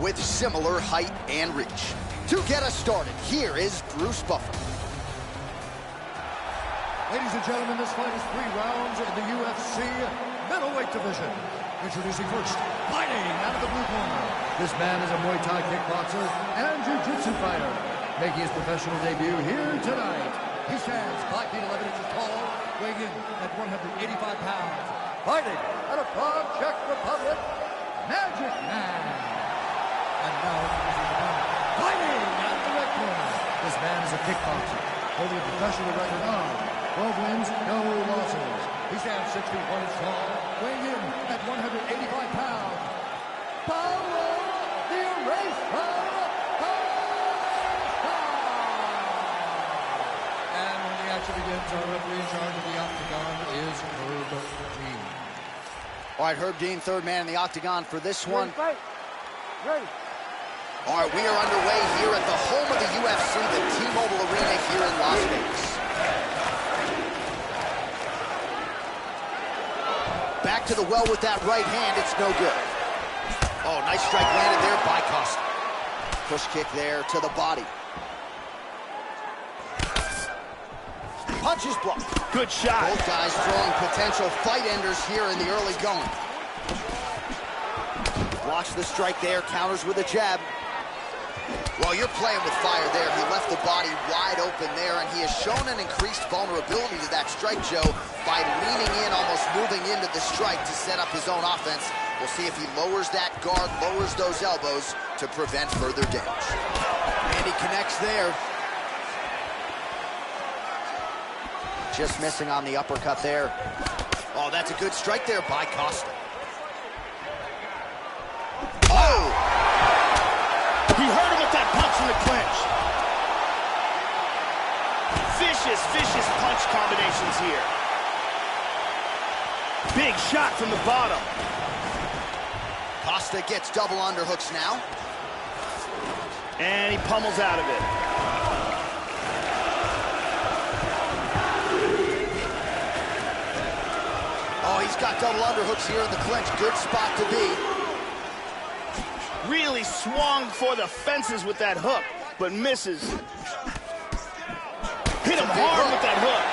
Speaker 1: with similar height and reach. To get us started, here is Bruce Buffer.
Speaker 3: Ladies and gentlemen, this fight is 3 rounds in the UFC middleweight division. Introducing first, fighting out of the blue corner. This man is a Muay Thai kickboxer and jiu-jitsu fighter, making his professional debut here tonight. He stands 5 feet 11 inches tall, weighing in at 185 pounds. Fighting out of Prague, Czech Republic, Magic Man. And now, fighting out of the red corner. This man is a kickboxer, holding a professional record of 12 wins, no losses. He stands 6 feet 1 inch tall, weighing in at 185 pounds. Paulo, the Eraser, Costa! And when the action begins, our referee in charge of the octagon is Herb Dean.
Speaker 1: All right, Herb Dean, third man in the octagon for this one.
Speaker 5: Ready.
Speaker 1: All right, we are underway here at the home of the UFC, the T-Mobile Arena here in Las Vegas. Back to the well with that right hand, it's no good. Oh, nice strike landed there by Costa. Push kick there to the body. Punches blocked.
Speaker 2: Good shot.
Speaker 1: Both guys throwing potential fight enders here in the early going. Blocks the strike there, counters with a jab. Well, you're playing with fire there. He left the body wide open there, and he has shown an increased vulnerability to that strike, Joe, by leaning in, almost moving into the strike to set up his own offense. We'll see if he lowers that guard, lowers those elbows to prevent further damage. And he connects there. Just missing on the uppercut there. Oh, that's a good strike there by Costa. Oh! He hurt him with that punch in the clinch.
Speaker 2: vicious, vicious punch combinations here. Big shot from the bottom.
Speaker 1: Costa gets double underhooks now.
Speaker 2: And he pummels out of it.
Speaker 1: Oh, he's got double underhooks here in the clinch. Good spot to be.
Speaker 2: Really swung for the fences with that hook, but misses. Hit him hard with that hook.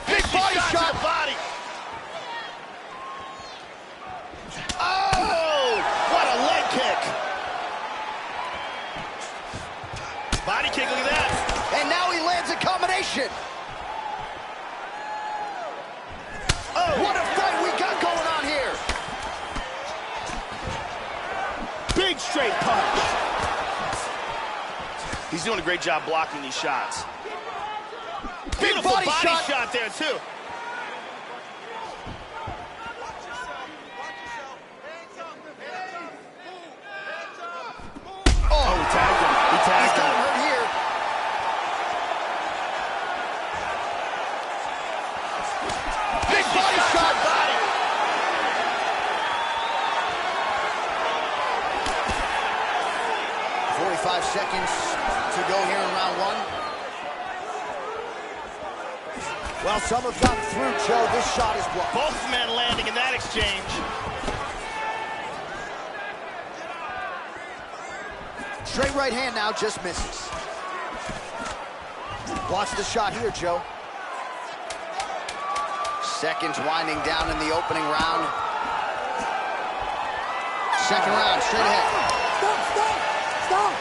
Speaker 2: Big body shot to the body. Oh, what a leg kick. Body kick, look at that.
Speaker 1: And now he lands a combination.
Speaker 2: Oh,
Speaker 1: what a fight we got going on here.
Speaker 2: Big straight punch. He's doing a great job blocking these shots. Beautiful body shot there, too. Oh, he tagged him. He tagged him.
Speaker 1: Hurt here.
Speaker 2: Big body shot. Body.
Speaker 1: 45 seconds to go here in round one. Well, some have gotten through, Joe. This shot is blocked.
Speaker 2: Both men landing in that exchange.
Speaker 1: Straight right hand now, just misses. Watch the shot here, Joe. Seconds winding down in the opening round. Second round, straight ahead.
Speaker 6: Stop!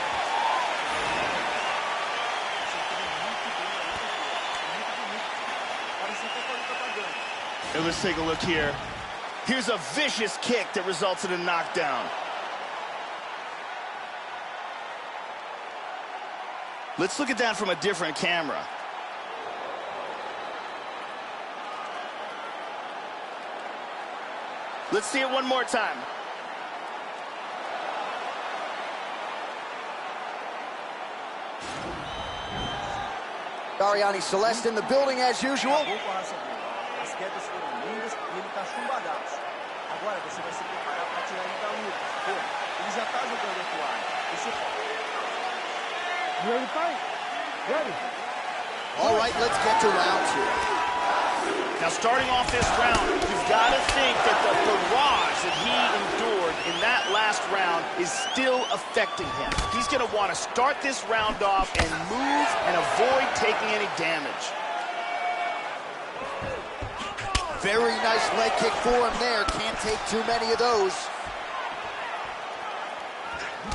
Speaker 2: And let's take a look here. Here's a vicious kick that results in a knockdown. Let's look at that from a different camera. Let's see it one more time.
Speaker 1: Ariane Celeste in the building as usual.
Speaker 5: As quedas foram lindas e ele está chumbadaço. Agora você vai se preparar para tirar ele da luta. Pô, ele já está jogando a toalha.
Speaker 3: Ready?
Speaker 1: All right, let's get to round two.
Speaker 2: Now, starting off this round, you've got to think that the barrage that he endured in that last round is still affecting him. He's going to want to start this round off and move and avoid taking any damage.
Speaker 1: Very nice leg kick for him there. Can't take too many of those.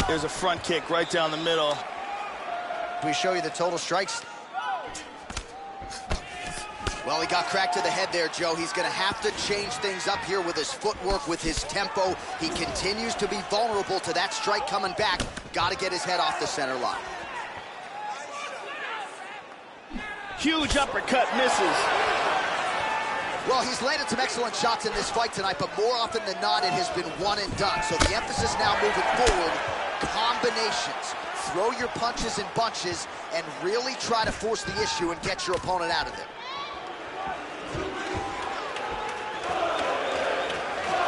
Speaker 2: There's a front kick right down the middle.
Speaker 1: We show you the total strikes. Well, he got cracked to the head there, Joe. He's going to have to change things up here with his footwork, with his tempo. He continues to be vulnerable to that strike coming back. Got to get his head off the center line.
Speaker 2: Huge uppercut misses.
Speaker 1: Well, he's landed some excellent shots in this fight tonight, but more often than not, it has been one and done. So the emphasis now moving forward, combinations. Throw your punches in bunches and really try to force the issue and get your opponent out of there.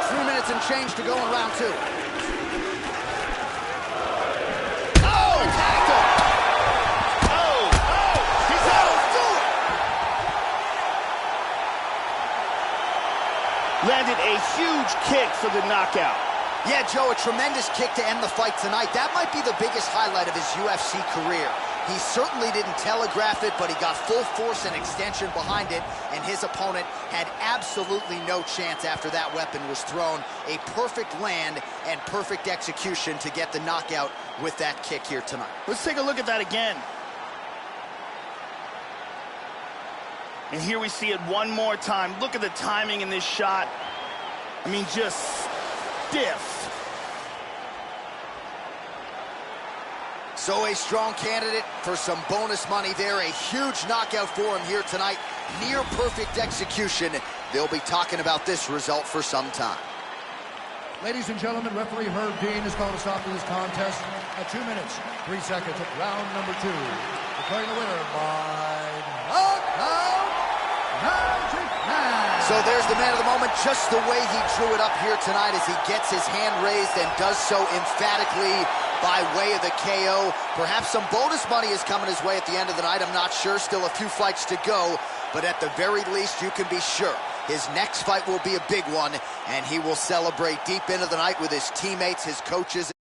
Speaker 1: 3 minutes and change to go in round two.
Speaker 2: Oh, tagged him. Oh, he's out. Landed a huge kick for the knockout.
Speaker 1: Yeah, Joe, a tremendous kick to end the fight tonight. That might be the biggest highlight of his UFC career. He certainly didn't telegraph it, but he got full force and extension behind it, and his opponent had absolutely no chance after that weapon was thrown. A perfect land and perfect execution to get the knockout with that kick here tonight.
Speaker 2: Let's take a look at that again. And here we see it one more time. Look at the timing in this shot. I mean, just stiff.
Speaker 1: So a strong candidate for some bonus money there. A huge knockout for him here tonight. Near perfect execution. They'll be talking about this result for some time.
Speaker 3: Ladies and gentlemen, referee Herb Dean has called a stop to this contest at 2 minutes, 3 seconds of round number 2. Declaring the winner by knockout, Magic Man.
Speaker 1: So there's the man of the moment, just the way he drew it up here tonight as he gets his hand raised and does so emphatically by way of the KO. Perhaps some bonus money is coming his way at the end of the night. I'm not sure. Still a few fights to go. But at the very least, you can be sure his next fight will be a big one, and he will celebrate deep into the night with his teammates, his coaches.